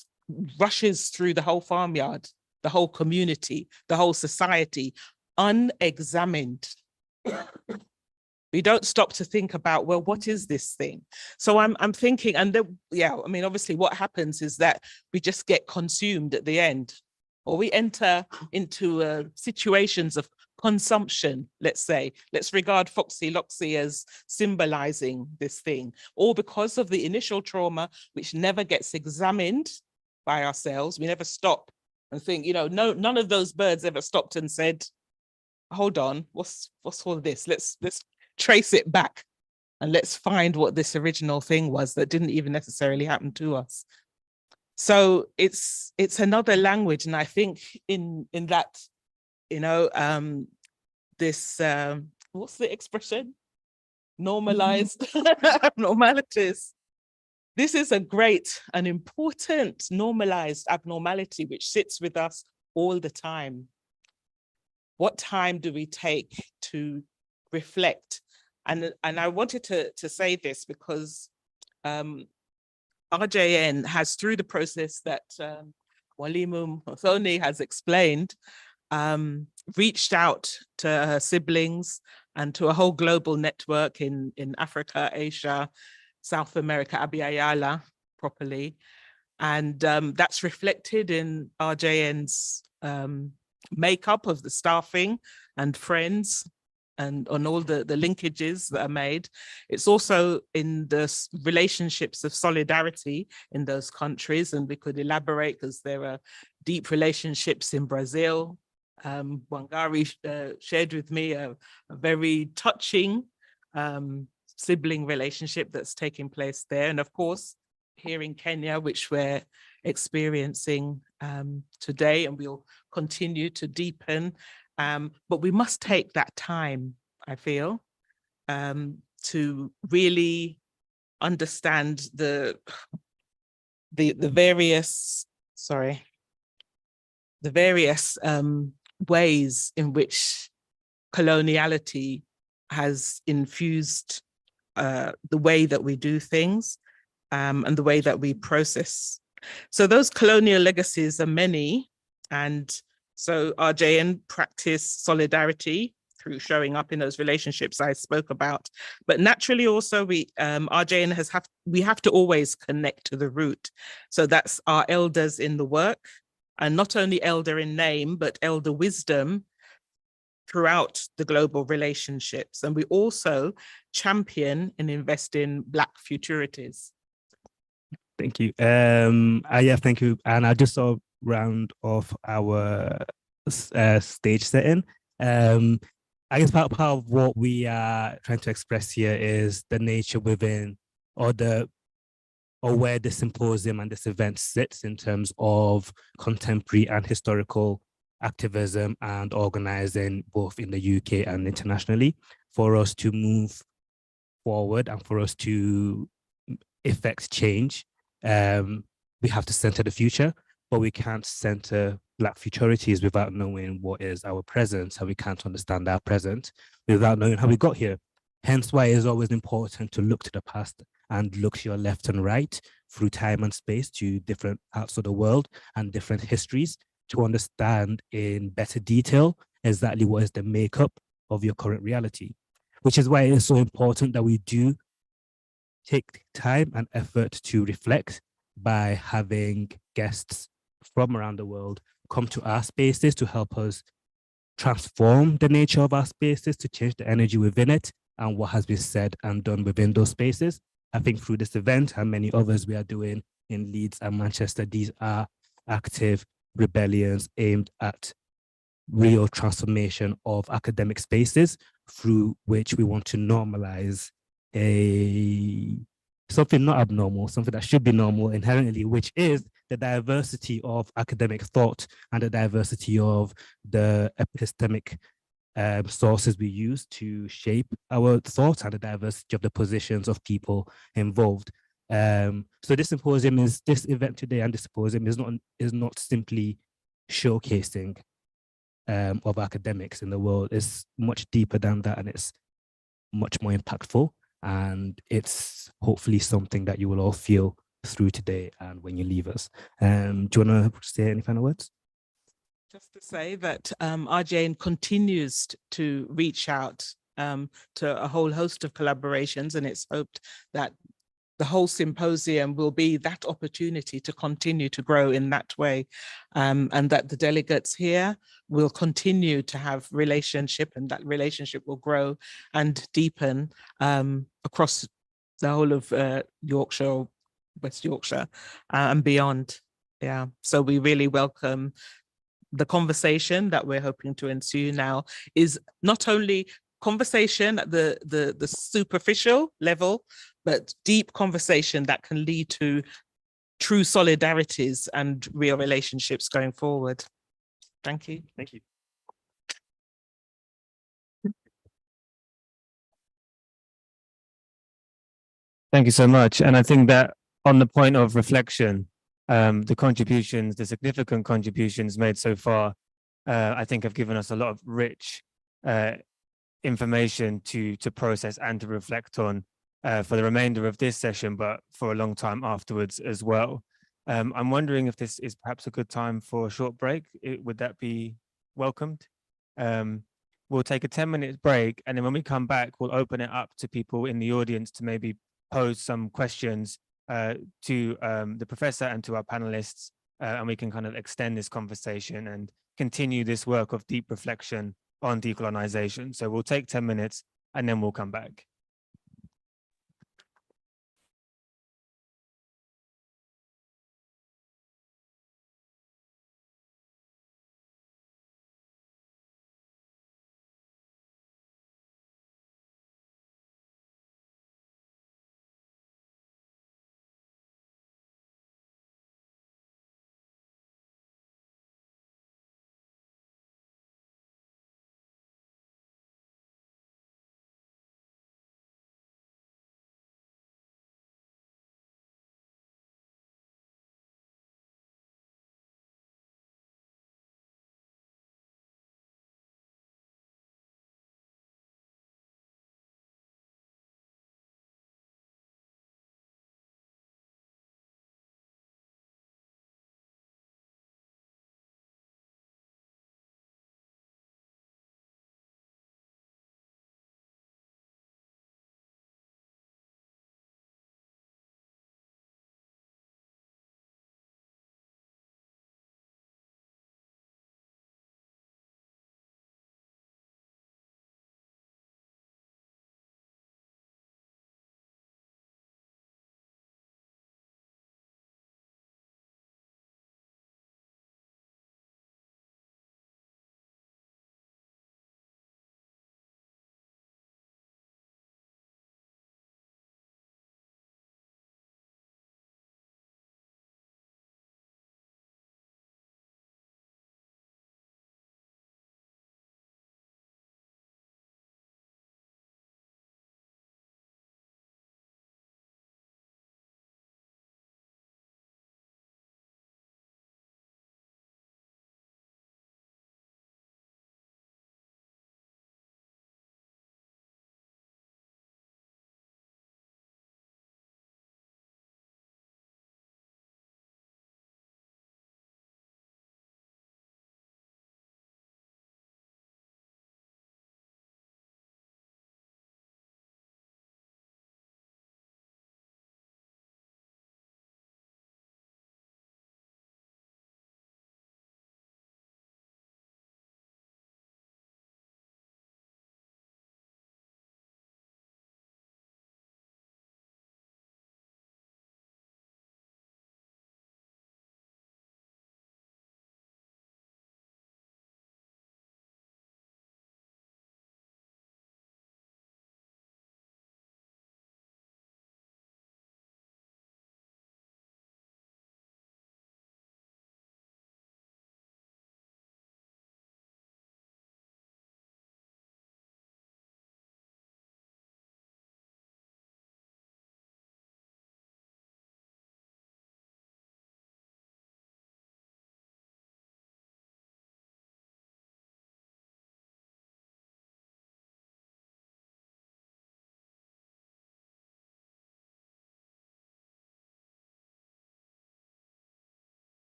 rushes through the whole farmyard, the whole community, the whole society, unexamined. We don't stop to think about, well, what is this thing? So I'm thinking, and obviously what happens is that we just get consumed at the end, or we enter into situations of consumption, let's say. Let's regard Foxy Loxy as symbolizing this thing, all because of the initial trauma, which never gets examined by ourselves. We never stop and think, none of those birds ever stopped and said, hold on, what's all this? Let's trace it back and let's find what this original thing was that didn't even necessarily happen to us. So it's another language. And I think in that, this, what's the expression? normalized abnormalities. This is a great and important normalized abnormality which sits with us all the time. What time do we take to reflect? And I wanted to say this because RJN has, through the process that Walimu Othoni has explained, reached out to her siblings and to a whole global network in Africa, Asia, South America, Abiyala properly. And that's reflected in RJN's makeup of the staffing and friends and on all the linkages that are made. It's also in the relationships of solidarity in those countries, and we could elaborate because there are deep relationships in Brazil. Wangari shared with me a very touching sibling relationship that's taking place there. And of course, here in Kenya, which we're experiencing today, and we'll continue to deepen. But we must take that time, I feel, to really understand the various ways in which coloniality has infused the way that we do things and the way that we process. So those colonial legacies are many, and so RJN practiced solidarity through showing up in those relationships I spoke about. But naturally also RJN we have to always connect to the root. So that's our elders in the work, and not only elder in name, but elder wisdom throughout the global relationships. And we also champion and invest in Black futurities. Thank you. Yeah, thank you. And I just sort of round off our stage setting. I guess part of what we are trying to express here is the nature within, or where the symposium and this event sits in terms of contemporary and historical activism and organizing, both in the UK and internationally, for us to move forward and for us to effect change. We have to center the future, but we can't center Black futurities without knowing what is our present, and we can't understand our present without knowing how we got here. Hence why it is always important to look to the past and look to your left and right through time and space to different parts of the world and different histories to understand in better detail exactly what is the makeup of your current reality, which is why it is so important that we do take time and effort to reflect by having guests from around the world come to our spaces to help us transform the nature of our spaces, to change the energy within it and what has been said and done within those spaces. I think through this event and many others we are doing in Leeds and Manchester, these are active rebellions aimed at real transformation of academic spaces through which we want to normalize something not abnormal, something that should be normal inherently, which is the diversity of academic thought and the diversity of the epistemic sources we use to shape our thought and the diversity of the positions of people involved. So this event today and this symposium is not simply showcasing of academics in the world. It's much deeper than that, and it's much more impactful. And it's hopefully something that you will all feel through today and when you leave us. Do you want to say any final words? Just to say that RJN continues to reach out to a whole host of collaborations, and it's hoped that the whole symposium will be that opportunity to continue to grow in that way, and that the delegates here will continue to have relationship, and that relationship will grow and deepen across the whole of Yorkshire, West Yorkshire, and beyond. Yeah, so we really welcome the conversation that we're hoping to ensue now. Is not only conversation at the superficial level, but deep conversation that can lead to true solidarities and real relationships going forward. Thank you. Thank you. Thank you so much. And I think that on the point of reflection, the significant contributions made so far, I think have given us a lot of rich information to process and to reflect on for the remainder of this session, but for a long time afterwards as well. I'm wondering if this is perhaps a good time for a short break. Would that be welcomed? We'll take a 10-minute break, and then when we come back, we'll open it up to people in the audience to maybe pose some questions to the professor and to our panelists, and we can kind of extend this conversation and continue this work of deep reflection on decolonization. So we'll take 10 minutes and then we'll come back.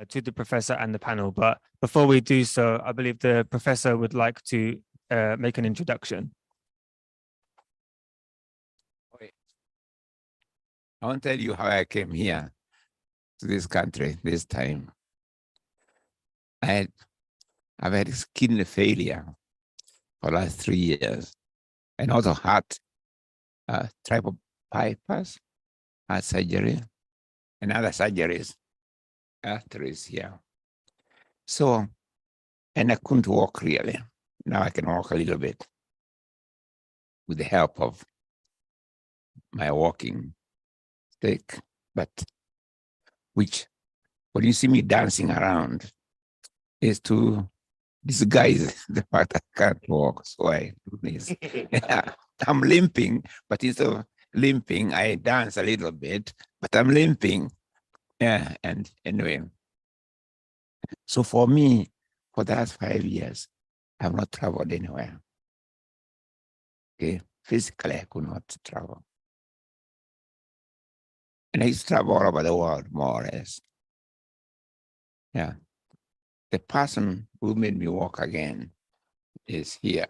to the professor and the panel. But before we do so, I believe the professor would like to make an introduction. I want to tell you how I came here to this country this time. I've had kidney failure for the last 3 years, and also had triple bypass, heart surgery, and other surgeries after this here. So, and I couldn't walk really. Now I can walk a little bit with the help of my walking stick, but which, when you see me dancing around, is to disguise the fact I can't walk. So I do this. I'm limping, but instead of limping, I dance a little bit, but I'm limping. Yeah, and anyway. So for me, for the last 5 years, I have not traveled anywhere. Okay, physically, I could not travel. And I used to travel all over the world, more or less. Yeah. The person who made me walk again is here.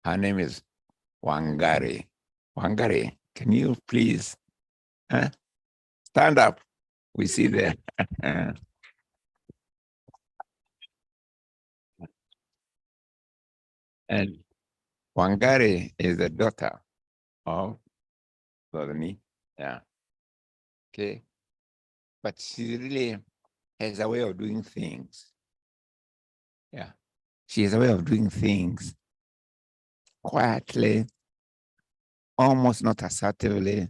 Her name is Wangari. Wangari, can you please stand up? We see there. And Wangari is the daughter of Rodney. Yeah. Okay. But she really has a way of doing things. Yeah. She has a way of doing things quietly, almost not assertively,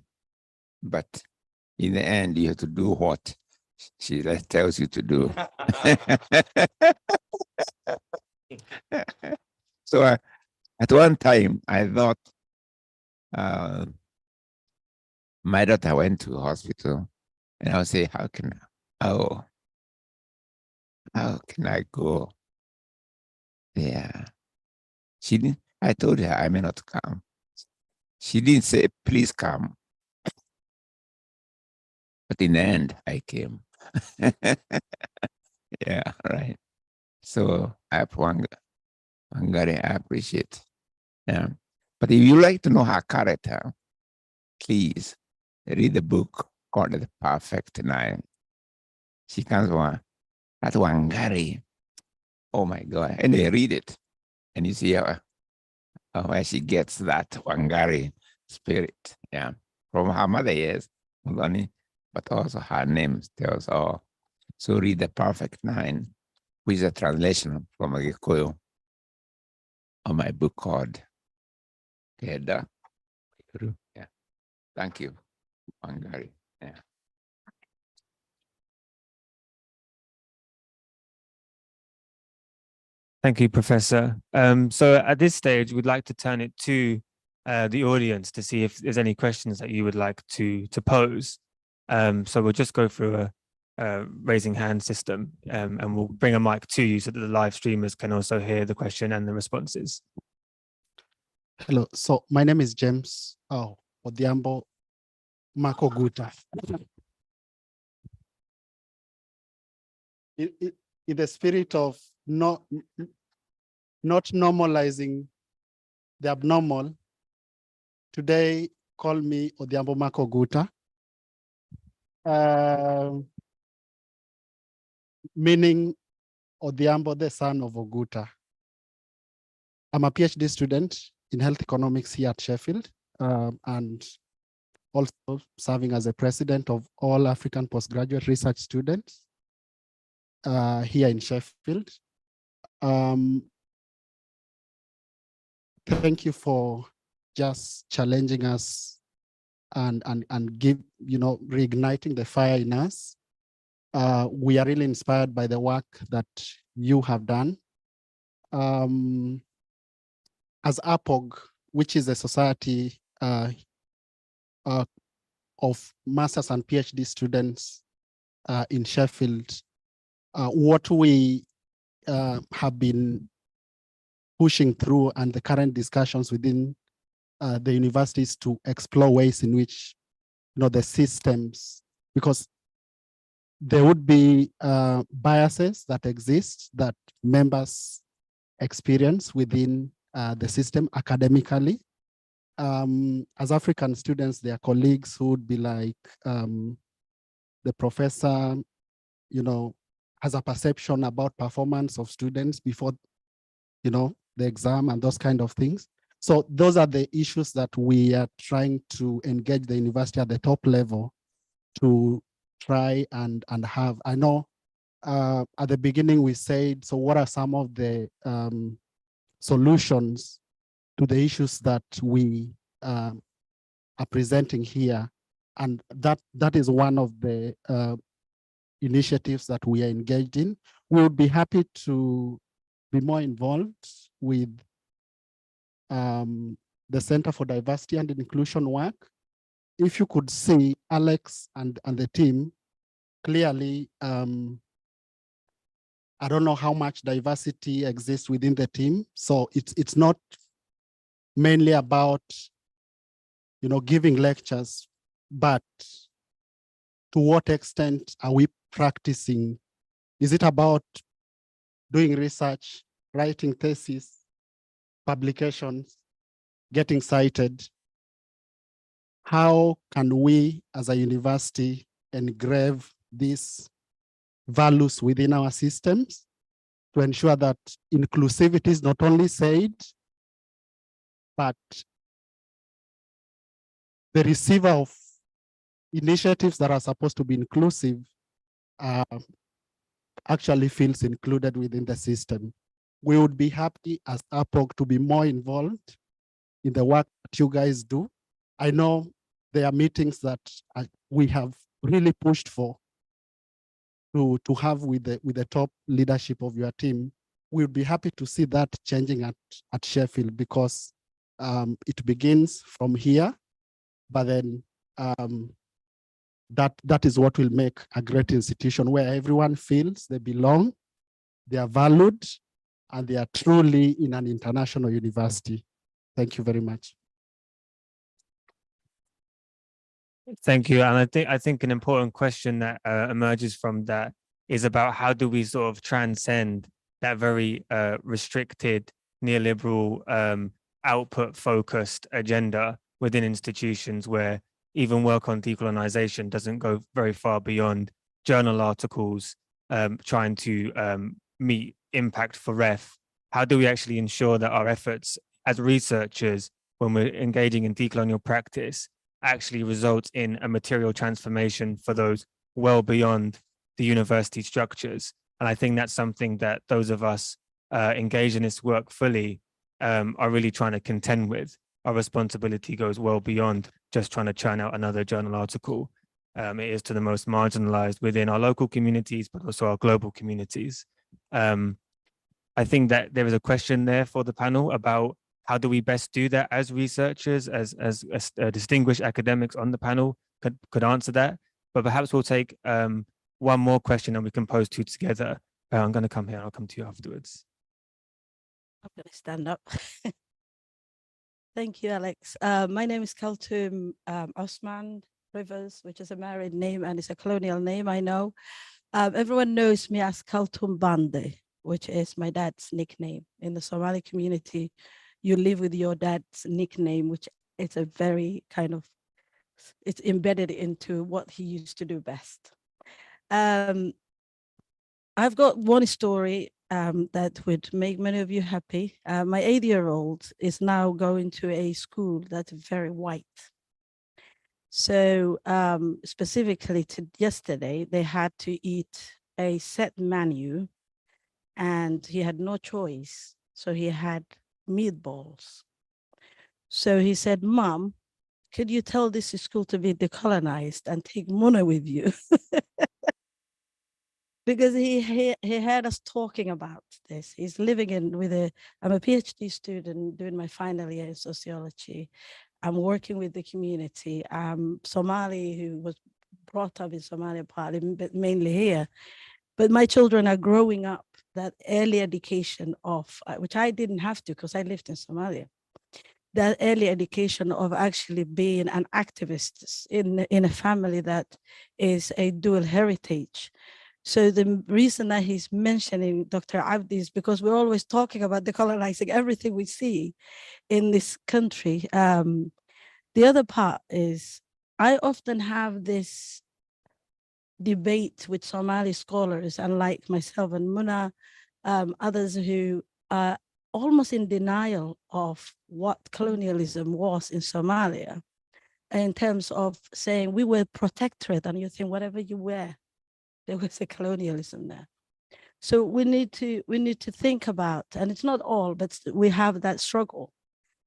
but in the end, you have to do what she tells you to do. So at one time, I thought my daughter went to hospital, and I would say, how can I go there? She didn't. I told her I may not come. She didn't say, please come. But in the end, I came. Yeah, right. So Wangari, I appreciate. Yeah. But if you like to know her character, please read the book called The Perfect Nine. She comes from that Wangari. Oh my God. And they read it. And you see where she gets that Wangari spirit. Yeah. From her mother, yes, but also her name tells all. So read The Perfect Nine, which is a translation from a Gikuyu of my book called Keda. Yeah. Thank you, Wangari. Yeah. Thank you, Professor. So at this stage, we'd like to turn it to the audience to see if there's any questions that you would like to pose. So we'll just go through a raising hand system, and we'll bring a mic to you so that the live streamers can also hear the question and the responses. Hello, so my name is James Odhiambo Makoguta. In the spirit of not normalizing the abnormal, today call me Odhiambo Makoguta, meaning Odhiambo, the son of Oguta. I'm a PhD student in health economics here at Sheffield, and also serving as a president of all African postgraduate research students here in Sheffield. Thank you for just challenging us and reigniting the fire in us. We are really inspired by the work that you have done. As APOG, which is a society of master's and PhD students in Sheffield, what we have been pushing through and the current discussions within the universities to explore ways in which the systems, because there would be biases that exist that members experience within the system academically. As African students, their colleagues who would be like, the professor, you know, has a perception about performance of students before, you know, the exam and those kind of things. So those are the issues that we are trying to engage the university at the top level to try and have. I know at the beginning we said, so what are some of the solutions to the issues that we are presenting here? And that is one of the initiatives that we are engaged in. We would be happy to be more involved with the Center for Diversity and Inclusion work. If you could see Alex and the team, clearly, I don't know how much diversity exists within the team. So it's not mainly about, you know, giving lectures, but to what extent are we practicing? Is it about doing research, writing theses, publications, getting cited? How can we as a university engrave these values within our systems to ensure that inclusivity is not only said, but the receiver of initiatives that are supposed to be inclusive actually feels included within the system? We would be happy as APOG to be more involved in the work that you guys do. I know there are meetings that we have really pushed for to have with the top leadership of your team. We'll be happy to see that changing at Sheffield, because it begins from here, but then that is what will make a great institution where everyone feels they belong, they are valued, and they are truly in an international university. Thank you very much. Thank you. And I think an important question that emerges from that is about how do we sort of transcend that very restricted neoliberal output-focused agenda within institutions, where even work on decolonization doesn't go very far beyond journal articles trying to meet impact for ref. How do we actually ensure that our efforts as researchers, when we're engaging in decolonial practice, actually results in a material transformation for those well beyond the university structures? And I think that's something that those of us engaged in this work fully are really trying to contend with. Our responsibility goes well beyond just trying to churn out another journal article. It is to the most marginalized within our local communities, but also our global communities. I think that there is a question there for the panel about how do we best do that as researchers, as distinguished academics on the panel could answer that. But perhaps we'll take one more question and we can pose two together. I'm going to come here and I'll come to you afterwards. I'm going to stand up. Thank you, Alex. My name is Kaltum Osman Rivers, which is a married name and it's a colonial name, I know. Everyone knows me as Kaltum Bande, which is my dad's nickname. In the Somali community, you live with your dad's nickname, which is a very kind of, it's embedded into what he used to do best. I've got one story that would make many of you happy. My 8-year-old is now going to a school that's very white. So specifically to yesterday, they had to eat a set menu and he had no choice. So he had meatballs. So he said, Mom, could you tell this school to be decolonized and take Mona with you? Because he heard us talking about this. He's living I'm a PhD student doing my final year in sociology. I'm working with the community. I'm Somali who was brought up in Somalia, partly, but mainly here. But my children are growing up that early education of, which I didn't have to because I lived in Somalia. that early education of actually being an activist in a family that is a dual heritage. So the reason that he's mentioning Dr. Abdi is because we're always talking about decolonizing everything we see in this country. The other part is I often have this debate with Somali scholars, unlike myself and Muna, others who are almost in denial of what colonialism was in Somalia, in terms of saying we were protectorate, and you think whatever you were, there was a colonialism there. So we need to think about, and it's not all, but we have that struggle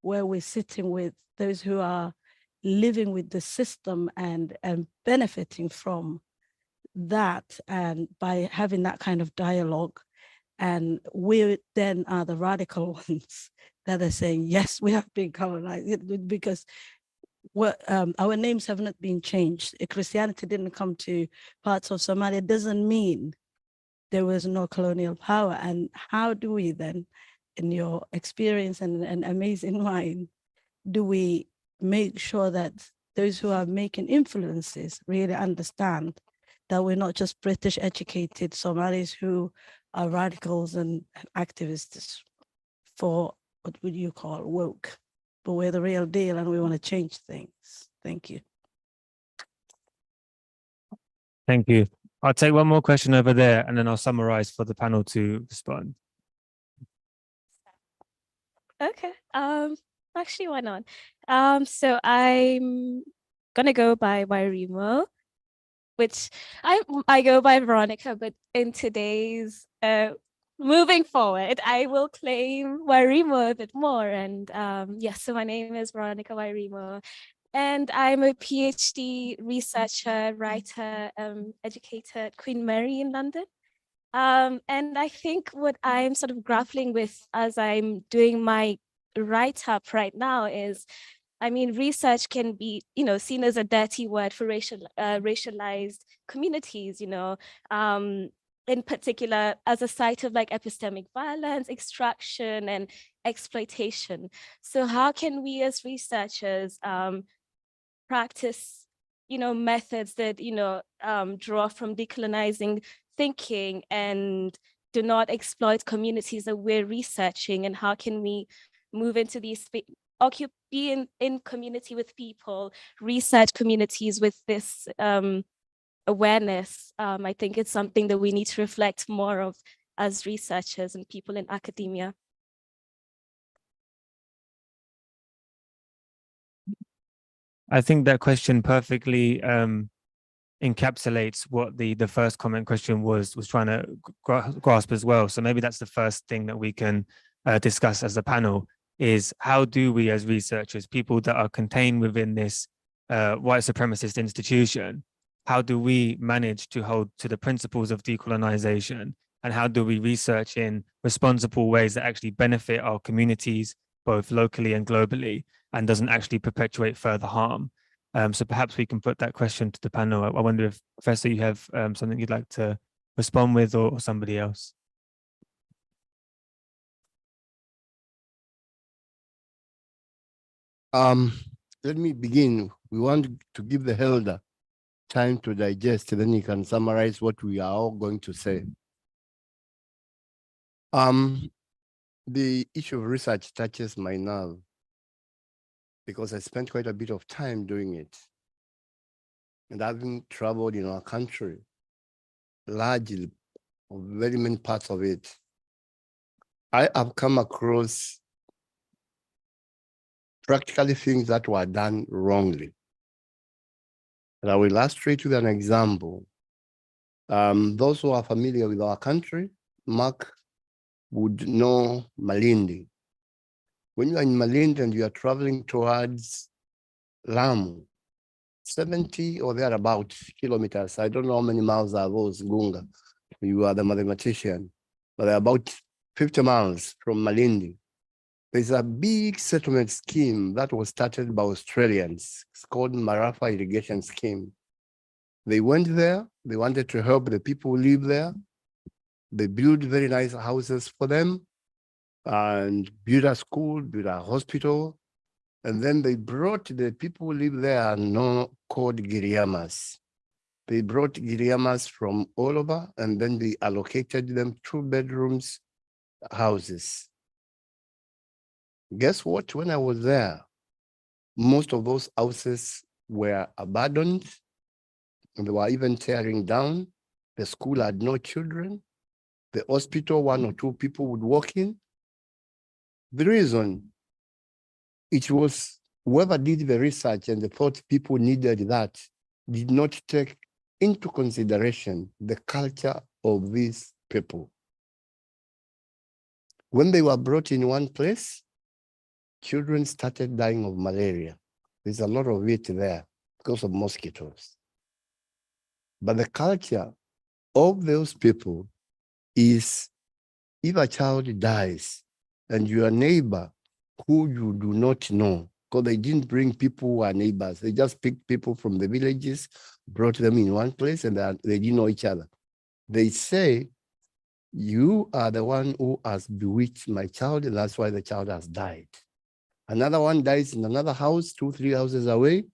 where we're sitting with those who are living with the system and benefiting from that, and by having that kind of dialogue. And we then are the radical ones that are saying, yes, we have been colonized, because our names have not been changed. If Christianity didn't come to parts of Somalia, doesn't mean there was no colonial power. And how do we then, in your experience and amazing mind, do we make sure that those who are making influences really understand that we're not just British educated Somalis who are radicals and activists for what would you call woke, but we're the real deal and we want to change things. Thank you. Thank you. I'll take one more question over there and then I'll summarize for the panel to respond. Okay. Actually, why not? So I'm gonna go by Wairimo, which I go by Veronica, but in today's moving forward, I will claim Wairimo a bit more. And yes, so my name is Veronica Wairimo, and I'm a PhD researcher, writer, educator at Queen Mary in London. And I think what I'm sort of grappling with as I'm doing my write-up right now is, I mean, research can be, seen as a dirty word for racialized communities, in particular as a site of like epistemic violence, extraction, and exploitation. So how can we as researchers practice, methods that, draw from decolonizing thinking and do not exploit communities that we're researching? And how can we move into these be in community with people, research communities with this awareness? I think it's something that we need to reflect more of as researchers and people in academia. I think that question perfectly encapsulates what the first comment question was trying to grasp as well. So maybe that's the first thing that we can discuss as a panel, is how do we as researchers, people that are contained within this white supremacist institution, how do we manage to hold to the principles of decolonization? And how do we research in responsible ways that actually benefit our communities, both locally and globally, and doesn't actually perpetuate further harm? So perhaps we can put that question to the panel. I wonder if, Professor, you have something you'd like to respond with, or somebody else. Let me begin. We want to give the elder time to digest, then he can summarize what we are all going to say. The issue of research touches my nerve because I spent quite a bit of time doing it. And having traveled in our country, largely, or very many parts of it, I have come across practically things that were done wrongly. And I will illustrate with an example. Those who are familiar with our country, Mark would know Malindi. When you are in Malindi and you are traveling towards Lamu, 70 or thereabout kilometers, I don't know how many miles are those, Gunga, you are the mathematician, but they're about 50 miles from Malindi. There's a big settlement scheme that was started by Australians. It's called Marafa Irrigation Scheme. They went there, they wanted to help the people who live there. They built very nice houses for them and built a school, built a hospital, And then they brought the people who live there are now called Giriamas. They brought Giriamas from all over, and then they allocated them 2 bedrooms houses. Guess what? When I was there, most of those houses were abandoned, and they were even tearing down. The school had no children. The hospital, 1 or 2 people would walk in. The reason, it was whoever did the research and they thought people needed that did not take into consideration the culture of these people. When they were brought in one place, children started dying of malaria. There's a lot of it there because of mosquitoes. But the culture of those people is, if a child dies and your neighbor who you do not know, because they didn't bring people who are neighbors, they just picked people from the villages, brought them in one place, and they didn't know each other. They say, you are the one who has bewitched my child, and that's why the child has died. Another one dies in another house, 2, 3 houses away.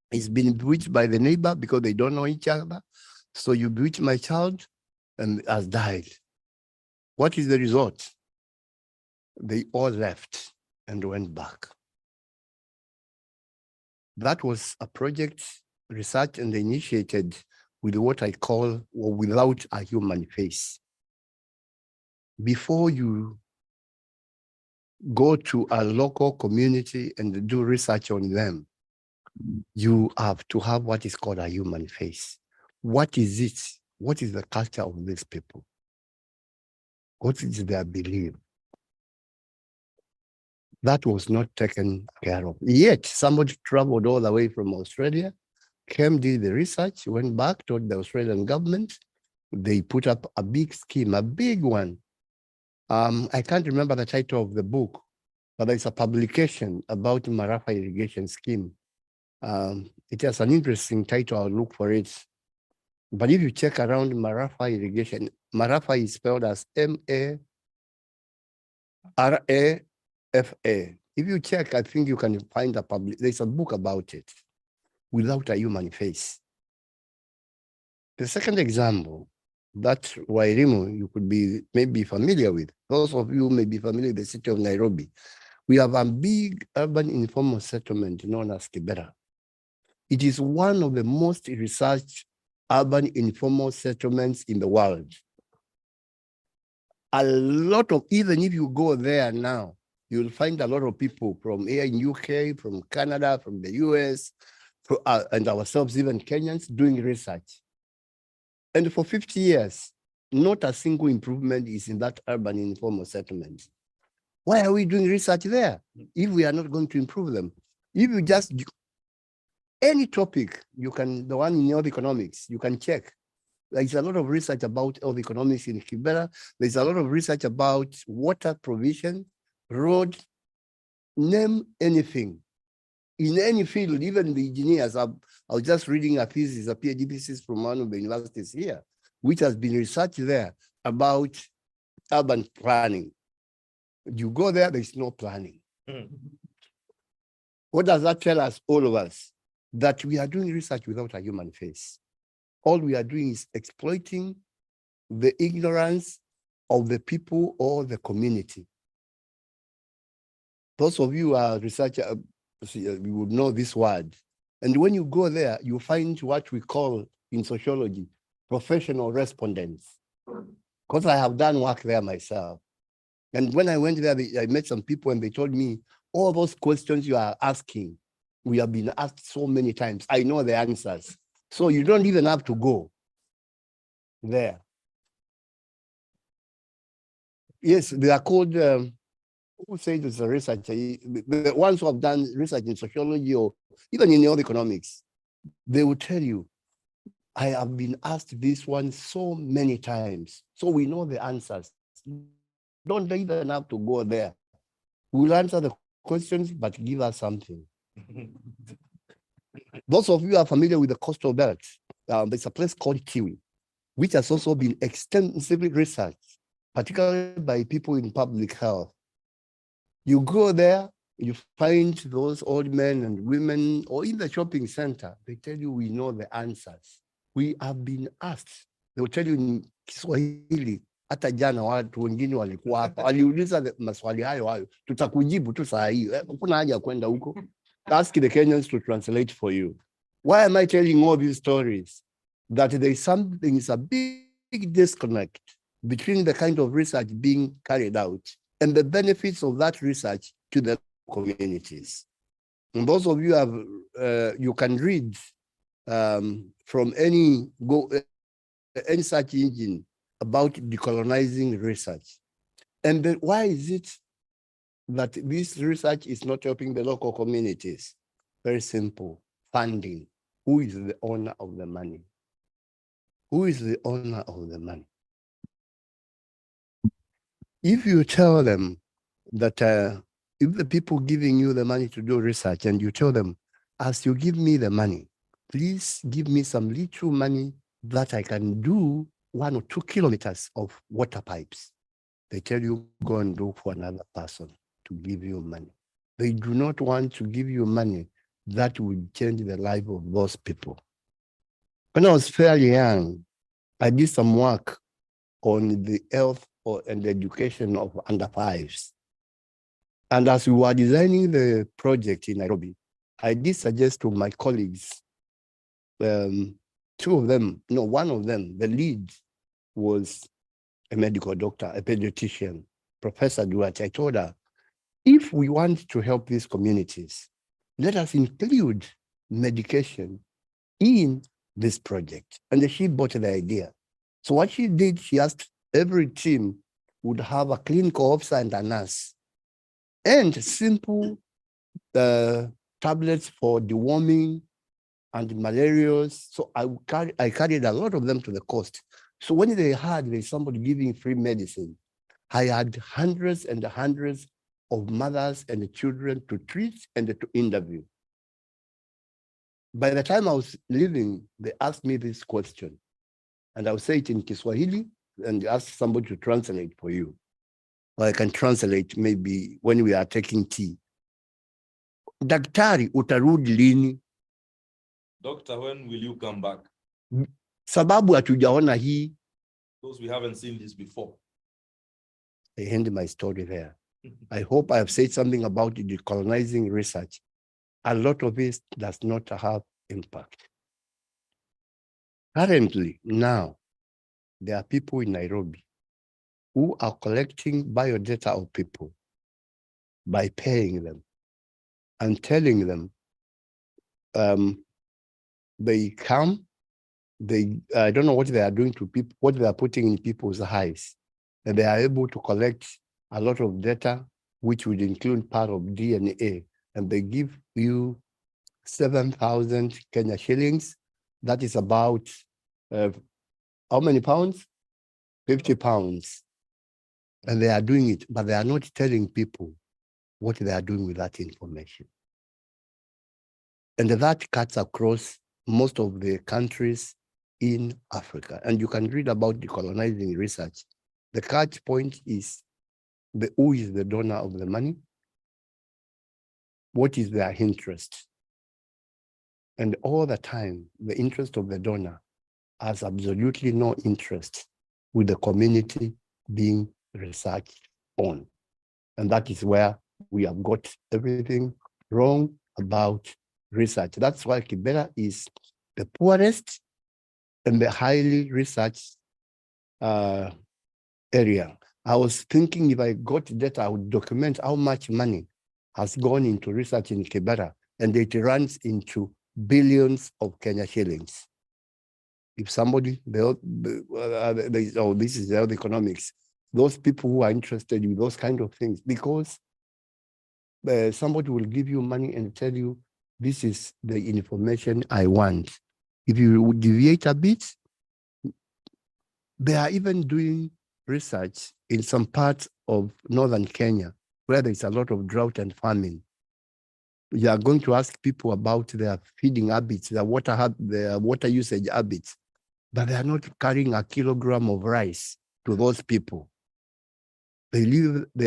He's been bewitched by the neighbor because they don't know each other. So you bewitched my child and has died. What is the result? They all left and went back. That was a project research and initiated with what I call, or without a human face. Before you go to a local community and do research on them, you have to have what is called a human face. What is it? What is the culture of these people? What is their belief? That was not taken care of. Yet somebody traveled all the way from Australia, came, did the research, went back, told the Australian government. They put up a big scheme, a big one. I can't remember the title of the book, but there's a publication about Marafa irrigation scheme. It has an interesting title, I'll look for it. But if you check around Marafa irrigation, Marafa is spelled as M-A-R-A-F-A. If you check, I think you can find there's a book about it, without a human face. The second example, that Wairimu, you could be maybe familiar with. Those of you may be familiar with the city of Nairobi. We have a big urban informal settlement known as Kibera. It is one of the most researched urban informal settlements in the world. A lot of, even if you go there now, you'll find a lot of people from here in UK, from Canada, from the US, and ourselves, even Kenyans, doing research. And for 50 years, not a single improvement is in that urban informal settlement. Why are we doing research there if we are not going to improve them? If you just, any topic, you can, the one in health economics, you can check. There's a lot of research about health economics in Kibera. There's a lot of research about water provision, road, name anything. In any field, even the engineers, I was just reading a thesis, a PhD thesis from one of the universities here, which has been researched there about urban planning. You go there, there's no planning. What does that tell us, all of us? That we are doing research without a human face. All we are doing is exploiting the ignorance of the people or the community. Those of you who are researchers, you would know this word. And when you go there, you find what we call in sociology, professional respondents. Because I have done work there myself. And when I went there, I met some people and they told me, all those questions you are asking, we have been asked so many times. I know the answers. So you don't even have to go there. Yes, they are called, who says it's a researcher? The ones who have done research in sociology or even in health economics, they will tell you, I have been asked this one so many times. So we know the answers. Don't even have to go there. We'll answer the questions, but give us something. Those of you are familiar with the coastal belt. There's a place called Kiwi, which has also been extensively researched, particularly by people in public health. You go there, you find those old men and women, or in the shopping center, they tell you, we know the answers. We have been asked. They will tell you in Kiswahili, hata jana watu wengine walikuwa hapa, waliuliza maswali hayo, tutakujibu tu saa hii. Kuna haja kwenda huko. Ask the Kenyans to translate for you. Why am I telling all these stories? That there is something, is a big disconnect between the kind of research being carried out and the benefits of that research to the communities. And those of you have, you can read from any search engine about decolonizing research. And then why is it that this research is not helping the local communities? Very simple, funding. Who is the owner of the money? Who is the owner of the money? If you tell them that if the people giving you the money to do research and you tell them, as you give me the money, please give me some little money that I can do 1 or 2 kilometers of water pipes. They tell you, go and look for another person to give you money. They do not want to give you money that would change the life of those people. When I was fairly young, I did some work on the health and the education of under fives. And as we were designing the project in Nairobi, I did suggest to my colleagues, one of them, the lead was a medical doctor, a pediatrician, Professor Ngũgĩ. I told her, if we want to help these communities, let us include medication in this project. And she bought the idea. So what she did, she asked every team would have a clinical officer and a nurse, and simple tablets for deworming and malarials. So I carried a lot of them to the coast. So when they had there's somebody giving free medicine, I had hundreds and hundreds of mothers and children to treat and to interview. By the time I was leaving, they asked me this question, and I would say it in Kiswahili and ask somebody to translate for you. Or I can translate maybe when we are taking tea. Daktari, utarudi lini? Doctor, when will you come back? Sababu hatujaona hii. Because we haven't seen this before. I end my story there. I hope I have said something about the decolonizing research. A lot of it does not have impact. Currently, now, there are people in Nairobi who are collecting biodata of people by paying them and telling them they come, I don't know what they are doing to people, what they are putting in people's eyes, and they are able to collect a lot of data, which would include part of DNA, and they give you 7,000 Kenya shillings. That is about how many pounds? 50 pounds. And they are doing it, but they are not telling people what they are doing with that information. And that cuts across most of the countries in Africa. And you can read about decolonizing research. The catch point is who is the donor of the money? What is their interest? And all the time, the interest of the donor has absolutely no interest with the community being researched on. And that is where we have got everything wrong about research. That's why Kibera is the poorest and the highly researched area. I was thinking if I got data, I would document how much money has gone into research in Kibera, and it runs into billions of Kenya shillings. If somebody, this is the economics, those people who are interested in those kind of things, because somebody will give you money and tell you, this is the information I want. If you deviate a bit, they are even doing research in some parts of northern Kenya where there's a lot of drought and famine. You are going to ask people about their feeding habits, their water usage habits, but they are not carrying a kilogram of rice to those people. They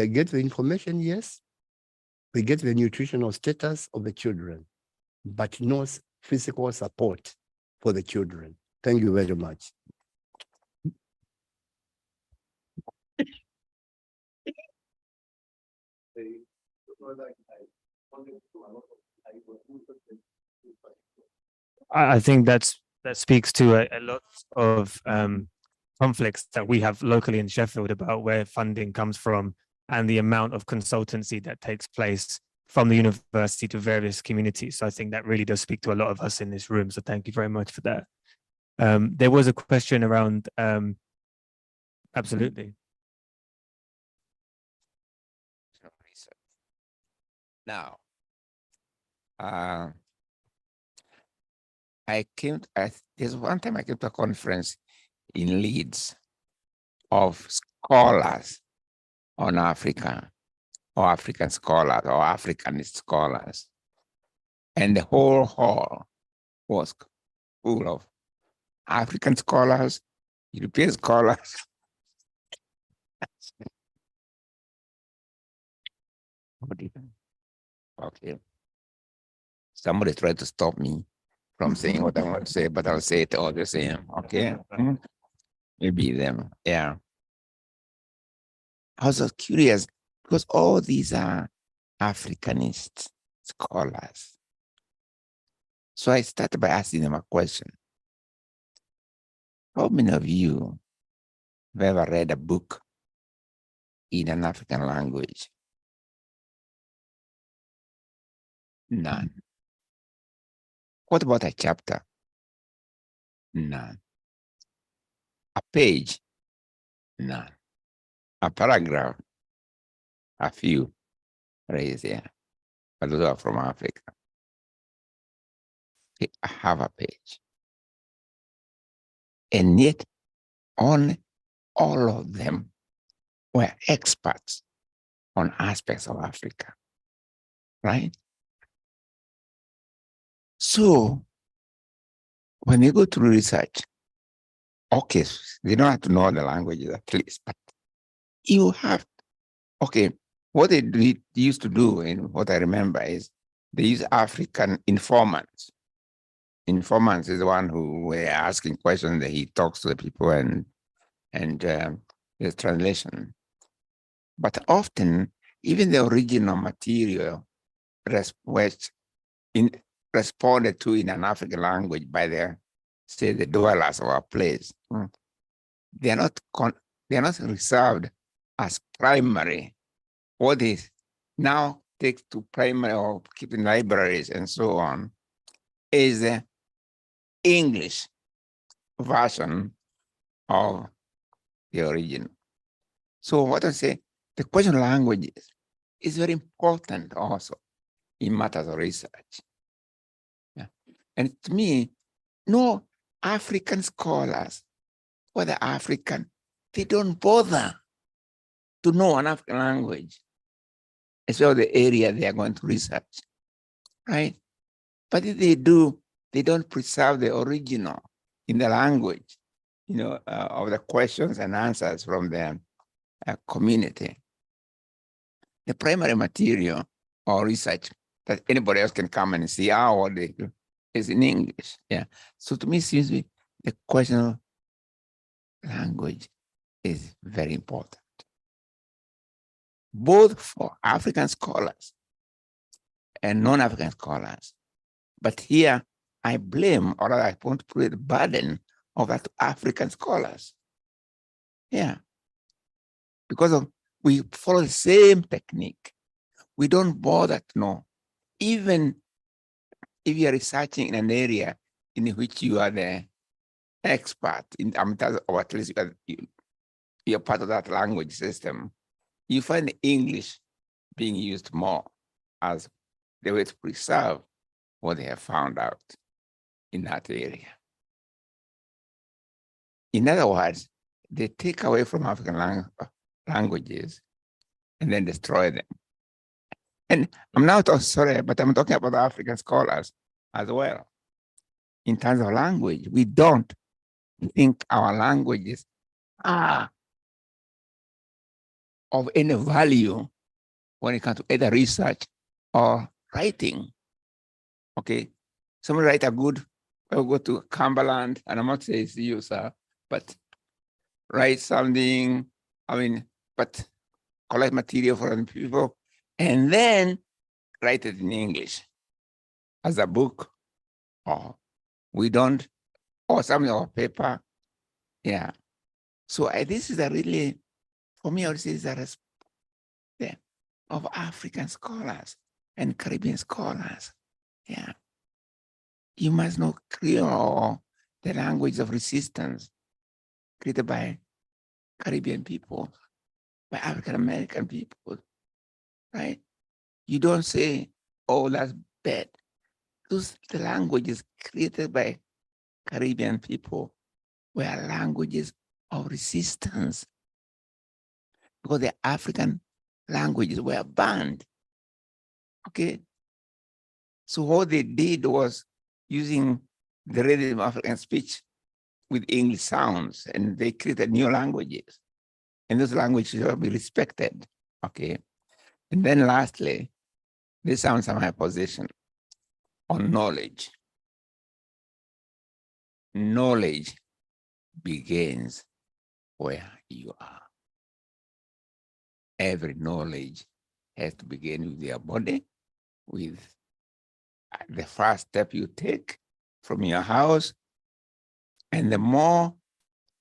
get the information, yes, We get the nutritional status of the children, but no physical support for the children. Thank you very much. I think that speaks to a lot of conflicts that we have locally in Sheffield about where funding comes from and the amount of consultancy that takes place from the university to various communities. So I think that really does speak to a lot of us in this room. So thank you very much for that. There was a question around, absolutely. Now, there's one time I came to a conference in Leeds of scholars on Africa, or African scholars, or Africanist scholars. And the whole hall was full of African scholars, European scholars. Okay. Somebody tried to stop me from saying what I want to say, but I'll say it all the same. Okay. Maybe them. Yeah. I was curious because all these are Africanist scholars. So I started by asking them a question. How many of you have ever read a book in an African language? None. What about a chapter? None. A page? None. A paragraph? A few raised there. But those are from Africa. Okay, I have a page. And yet, all of them were experts on aspects of Africa, right? So, when they go to research, okay, they don't have to know the languages at least, but you have, okay, what they used to do, and what I remember is they use African informants. Informants is the one who were asking questions that he talks to the people and there's translation. But often, even the original material responded to in an African language by say the dwellers of our place. They are not reserved as primary. What is now takes to primary or keeping libraries and so on is the English version of the original. So what I say, the question of languages is very important also in matters of research. Yeah. And to me, no African scholars, whether African, they don't bother to know an African language, especially the area they are going to research, right? But if they do, they don't preserve the original in the language, of the questions and answers from the community. The primary material or research that anybody else can come and see what they do is in English. Yeah. So to me, it seems to be the question of language is very important, both for African scholars and non-African scholars. But here I blame, or I want to put the burden of that to African scholars. Yeah. Because we follow the same technique. We don't bother to know. Even if you are researching in an area in which you are the expert, or at least you're part of that language system, you find the English being used more as the way to preserve what they have found out in that area. In other words, they take away from African languages and then destroy them. And I'm not sorry, but I'm talking about African scholars as well. In terms of language, we don't think our languages are of any value when it comes to either research or writing. Okay, somebody write a good, I'll go to Cumberland, and I'm not saying it's you, sir, but write something, but collect material for other people, and then write it in English as a book, or we don't, or something on paper. Yeah. So this is a really, for me, I would say is a respect of African scholars and Caribbean scholars. Yeah. You must know Creole, the language of resistance created by Caribbean people, by African American people, right? You don't say, oh, that's bad. The languages created by Caribbean people were languages of resistance because the African languages were banned. Okay. So what they did was using the rhythm of African speech with English sounds, and they created new languages. And those languages will be respected. Okay. And then lastly, this sounds my position on knowledge. Knowledge begins where you are. Every knowledge has to begin with your body, with the first step you take from your house. And the more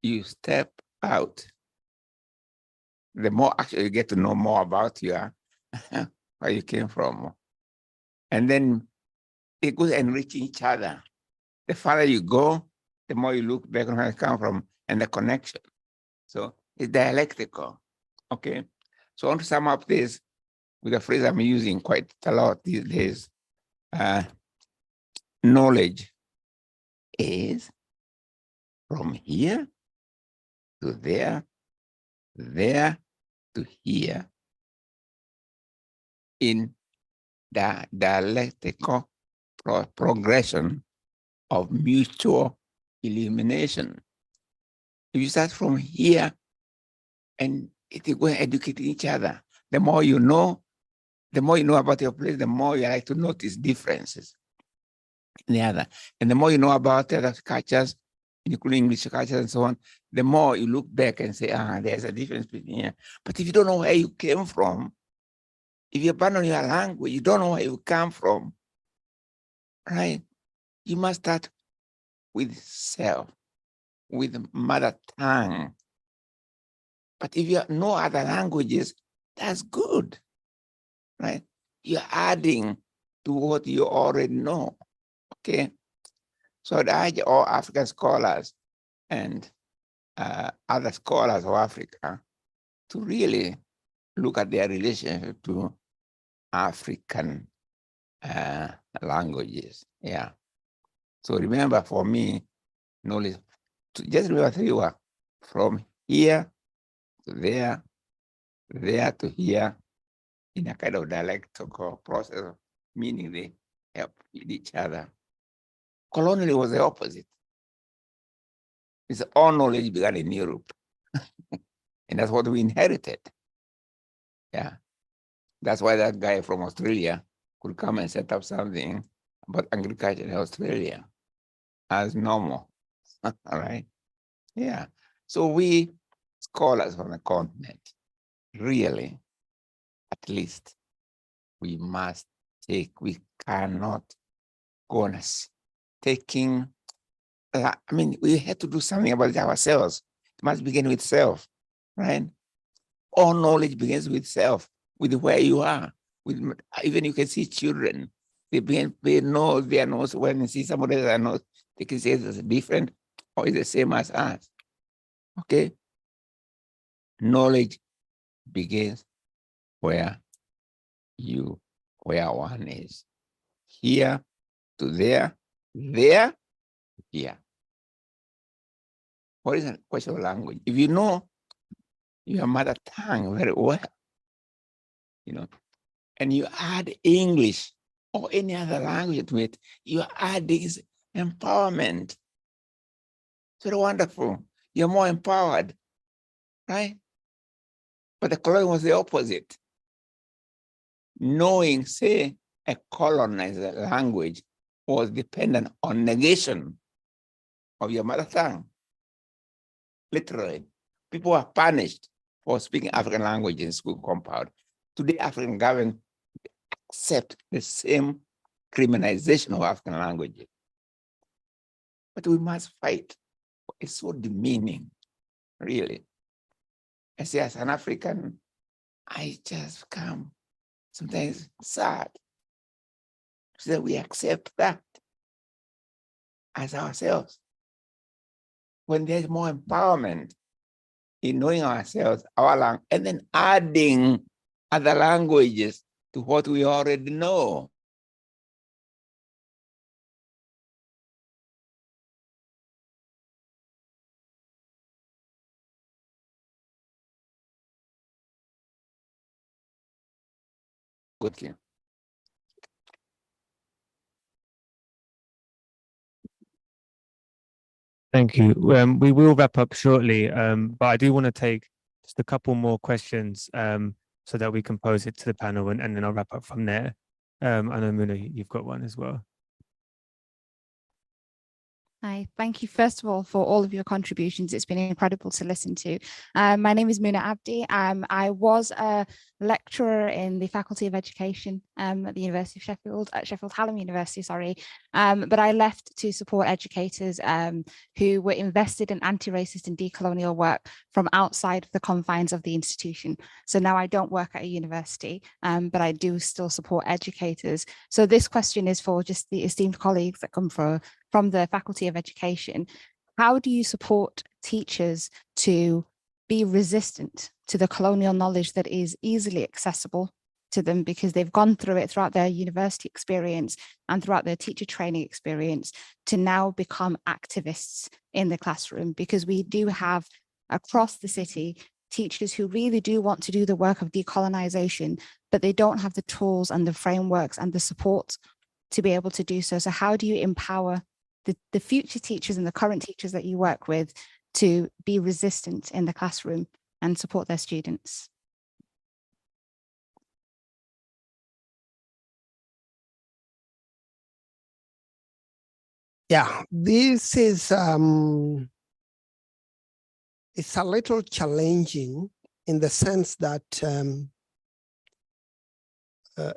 you step out, the more actually you get to know more about your where you came from. And then it goes enriching each other. The farther you go, the more you look back on where you come from and the connection. So it's dialectical. Okay. So I want to sum up this with a phrase I'm using quite a lot these days. Knowledge is from here to there, there to here, in the dialectical progression of mutual illumination. If you start from here and it go educating each other, the more you know about your place, the more you like to notice differences in the other. And the more you know about other cultures, including English culture and so on, the more you look back and say, there's a difference between here. But if you don't know where you came from, if you abandon your language, you don't know where you come from, right? You must start with self, with mother tongue. But if you have no other languages, that's good, right? You're adding to what you already know, okay? So I'd urge all African scholars and other scholars of Africa to really look at their relationship to African languages, yeah. So remember, for me, knowledge, just remember 3 words: from here to there, there to here, in a kind of dialectical process, meaning they help each other. Colonially was the opposite. It's all knowledge began in Europe. And that's what we inherited. Yeah. That's why that guy from Australia could come and set up something about agriculture in Australia as normal. All right. Yeah. So we scholars on the continent, really, at least, we must take, we cannot go on taking, we have to do something about it ourselves. It must begin with self, right? All knowledge begins with self, with where you are. Even you can see children, they know their nose when they see somebody else's nose, they can say it's different or it's the same as us. Okay? Knowledge begins where one is. Here to there, there, here. What is a question of language? If you know your mother tongue very well, and you add English or any other language to it, you are adding empowerment. So wonderful. You're more empowered, right? But the colonial was the opposite. knowing, say, a colonized language was dependent on negation of your mother tongue. Literally, people were punished for speaking African language in school compound. Today, African government accept the same criminalization of African languages. But we must fight. It's so demeaning, really. I say, as an African, I just become sometimes sad. So that we accept that as ourselves. When there's more empowerment in knowing ourselves, our language, and then adding other languages to what we already know. Good. Thank you. We will wrap up shortly, but I do want to take just a couple more questions so that we can pose it to the panel, and then I'll wrap up from there. I know, Muna, you've got one as well. Hi, thank you first of all for all of your contributions. It's been incredible to listen to. My name is Muna Abdi. I was a lecturer in the Faculty of Education at the University of Sheffield, at Sheffield Hallam University, sorry. But I left to support educators who were invested in anti-racist and decolonial work from outside the confines of the institution. So now I don't work at a university, but I do still support educators. So this question is for just the esteemed colleagues that come from the Faculty of Education. How do you support teachers to be resistant to the colonial knowledge that is easily accessible to them because they've gone through it throughout their university experience and throughout their teacher training experience, to now become activists in the classroom? Because we do have across the city teachers who really do want to do the work of decolonization, but they don't have the tools and the frameworks and the support to be able to do so. So how do you empower the future teachers and the current teachers that you work with to be resistant in the classroom and support their students? Yeah, this is it's a little challenging in the sense that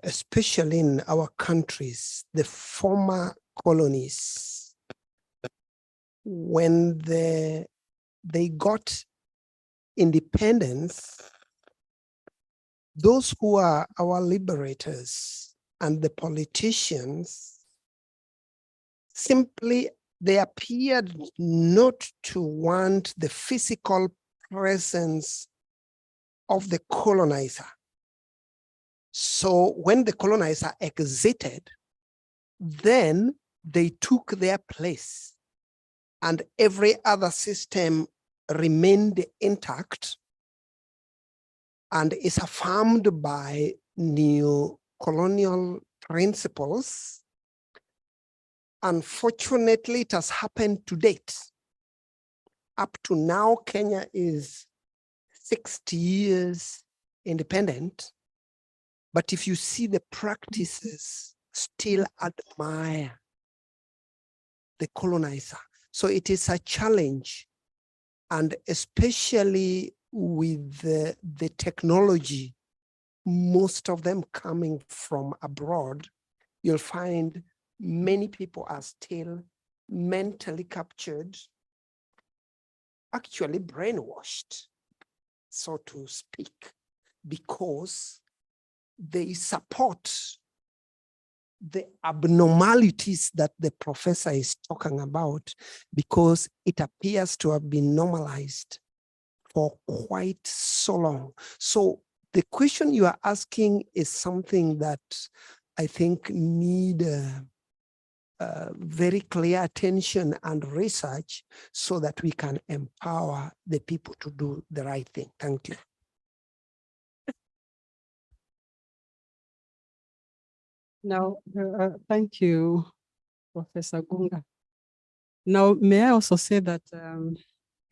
especially in our countries, the former colonies, when they got independence, those who are our liberators and the politicians, simply they appeared not to want the physical presence of the colonizer. So when the colonizer exited, then they took their place and every other system remained intact and is affirmed by neo-colonial principles. Unfortunately, it has happened to date. Up to now, Kenya is 60 years independent, but if you see the practices, still admire the colonizer. So it is a challenge, and especially with the technology, most of them coming from abroad, you'll find many people are still mentally captured, actually brainwashed, so to speak, because they support the abnormalities that the professor is talking about, because it appears to have been normalized for quite so long. So the question you are asking is something that I think need very clear attention and research so that we can empower the people to do the right thing. Thank you. Now, thank you, Professor Ngũgĩ. Now, may I also say that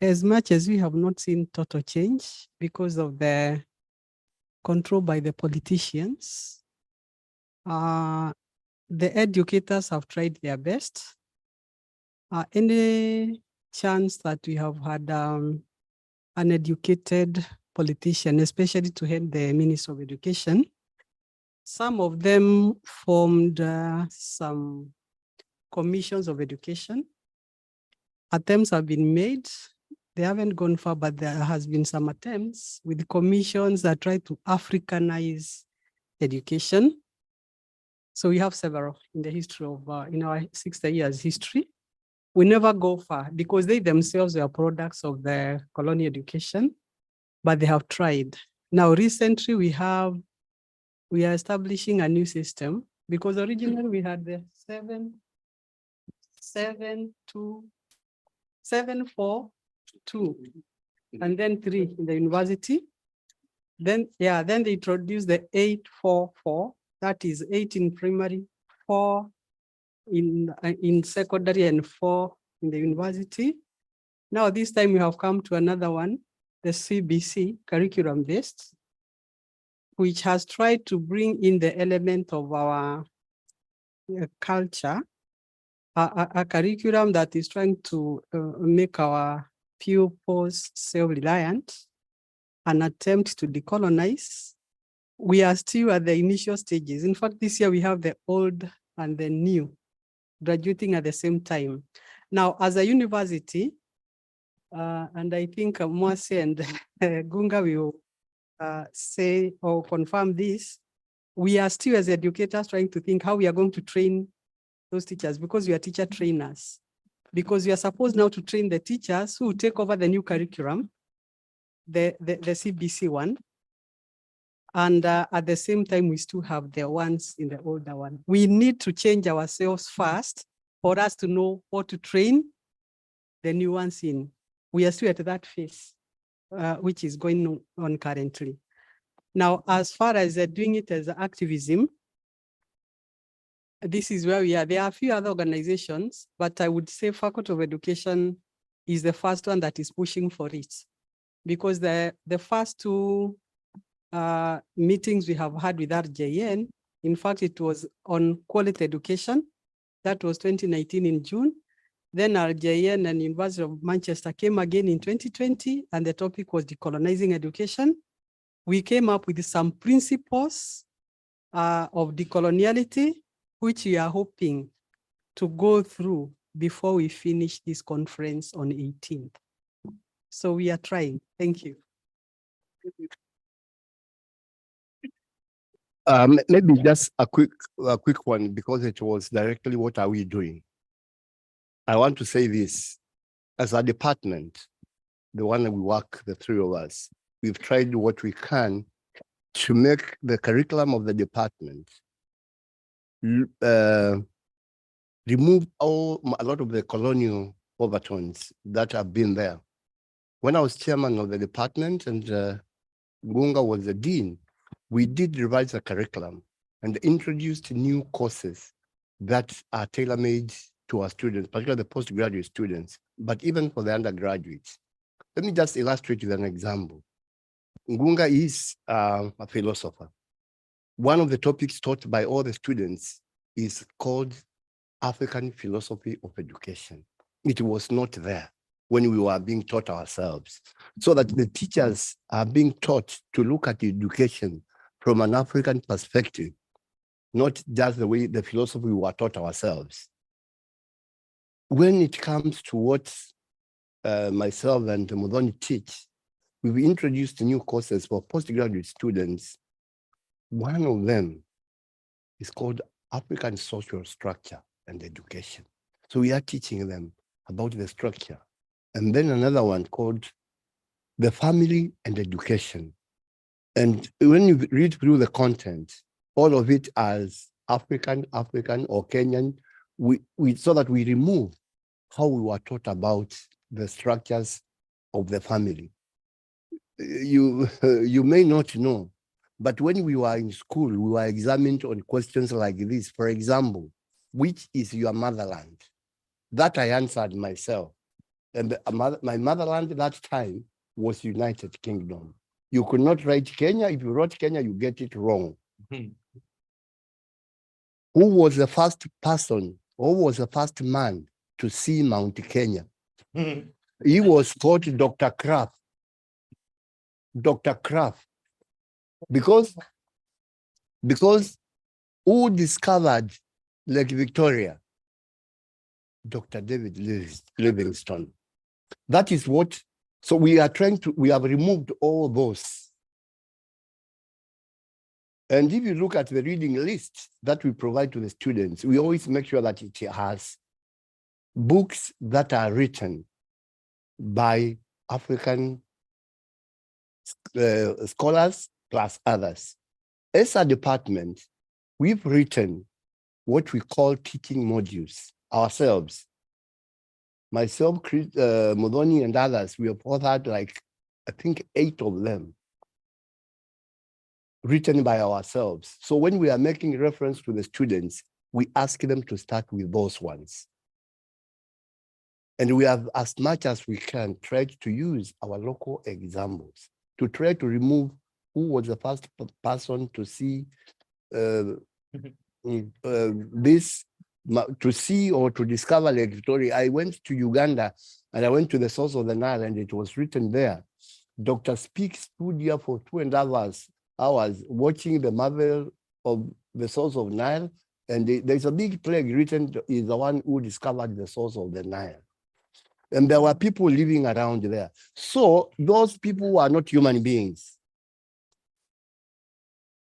as much as we have not seen total change because of the control by the politicians, The educators have tried their best. Any chance that we have had an educated politician, especially to head the Ministry of Education, some of them formed some commissions of education. Attempts have been made. They haven't gone far, but there has been some attempts with commissions that try to Africanize education. So we have several in the history of, in our 60 years history. We never go far because they themselves are products of the colonial education, but they have tried. Now, recently we are establishing a new system because originally we had the 7-4-2, and then 3 in the university. Then they introduced the 8-4-4. That is 8 in primary, 4 in secondary, and 4 in the university. Now this time we have come to another one, the CBC, curriculum-based, which has tried to bring in the element of our culture, a curriculum that is trying to make our pupils self-reliant, an attempt to decolonize. We are still at the initial stages. In fact, this year we have the old and the new graduating at the same time. Now, as a university, and I think Mwase and Gunga will say or confirm this, we are still as educators trying to think how we are going to train those teachers, because we are teacher trainers, because we are supposed now to train the teachers who take over the new curriculum, the CBC one. And at the same time, we still have the ones in the older one. We need to change ourselves first for us to know what to train the new ones in. We are still at that phase, which is going on currently. Now, as far as doing it as activism, this is where we are. There are a few other organizations, but I would say Faculty of Education is the first one that is pushing for it, because the first 2 meetings we have had with RJN, in fact, it was on quality education. That was 2019 in June. Then RJN and University of Manchester came again in 2020, and the topic was decolonizing education. We came up with some principles of decoloniality, which we are hoping to go through before we finish this conference on 18th. So we are trying. Thank you. Maybe just a quick one, because it was directly what are we doing. I want to say this, as a department, the one that we work, the 3 of us, we've tried what we can to make the curriculum of the department remove a lot of the colonial overtones that have been there. When I was chairman of the department and Gunga was the dean, we did revise the curriculum and introduced new courses that are tailor-made to our students, particularly the postgraduate students, but even for the undergraduates. Let me just illustrate with an example. Ngugi is a philosopher. One of the topics taught by all the students is called African philosophy of education. It was not there when we were being taught ourselves, so that the teachers are being taught to look at education from an African perspective, not just the way the philosophy we were taught ourselves. When it comes to what myself and Mudhoni teach, we've introduced new courses for postgraduate students. One of them is called African Social Structure and Education. So we are teaching them about the structure. And then another one called the Family and Education. And when you read through the content, all of it as African or Kenyan, so that we remove how we were taught about the structures of the family. You may not know, but when we were in school, we were examined on questions like this. For example, which is your motherland? That I answered myself. And my motherland at that time was United Kingdom. You could not write Kenya. If you wrote Kenya, you get it wrong. who was the first person, who was the first man to see Mount Kenya? He was called Dr. Kraft. Dr. Kraft. Because who discovered Lake Victoria? Dr. David Livingstone. That is what, so we have removed all those. And if you look at the reading list that we provide to the students, we always make sure that it has books that are written by African scholars plus others. As a department, we've written what we call teaching modules ourselves. Myself, Modoni, and others, we have authored like, I think 8 of them written by ourselves. So when we are making reference to the students, we ask them to start with those ones. And we have, as much as we can, tried to use our local examples to try to remove who was the first person to see this, to see or to discover Lake Victoria. I went to Uganda and I went to the source of the Nile and it was written there. Dr. Speak stood here for 2.5 hours watching the marvel of the source of Nile. And there's a big plague written is the one who discovered the source of the Nile. And there were people living around there. So those people were not human beings.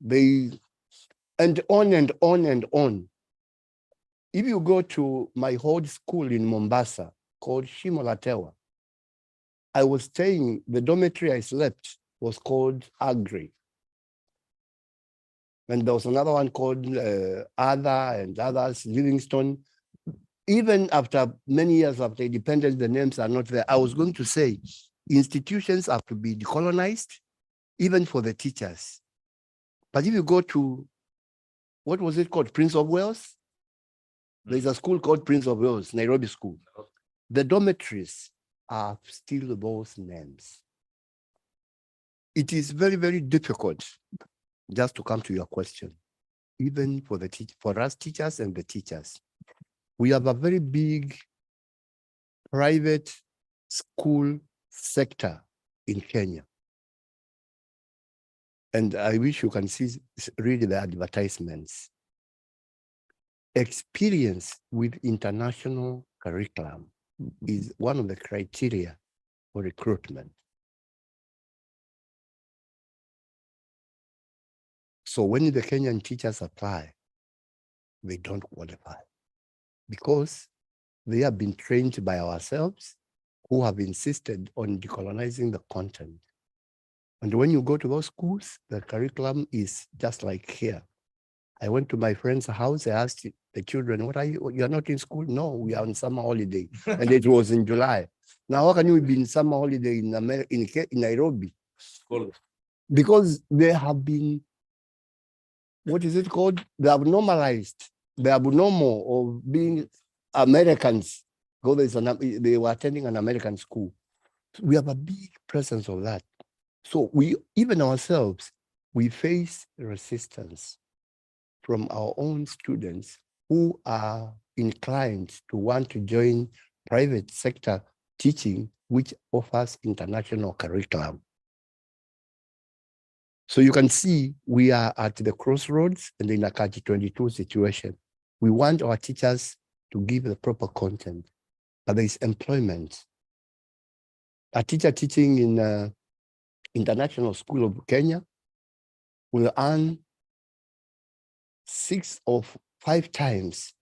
And on and on and on. If you go to my old school in Mombasa called Shimolatewa, I was staying, the dormitory I slept was called Agri. And there was another one called Ada and others, Livingstone. Even after many years after independence, the names are not there. I was going to say institutions have to be decolonized, even for the teachers. But if you go to, what was it called, Prince of Wales? There's a school called Prince of Wales, Nairobi School. The dormitories are still those names. It is very, very difficult, just to come to your question, even for us teachers and the teachers. We have a very big private school sector in Kenya. And I wish you can read the advertisements. Experience with international curriculum is one of the criteria for recruitment. So when the Kenyan teachers apply, they don't qualify because they have been trained by ourselves who have insisted on decolonizing the content. And when you go to those schools, the curriculum is just like here. I went to my friend's house, I asked the children, what are you? You're not in school? No, we are on summer holiday. And it was in July. Now, how can you be in summer holiday in Nairobi? Because they have been, what is it called? They have normalized the abnormal of being Americans. They were attending an American school. We have a big presence of that. So even ourselves, we face resistance from our own students who are inclined to want to join private sector teaching, which offers international curriculum. So you can see we are at the crossroads and in a catch-22 situation. We want our teachers to give the proper content, but there is employment. A teacher teaching in International School of Kenya will earn 6 or 5 times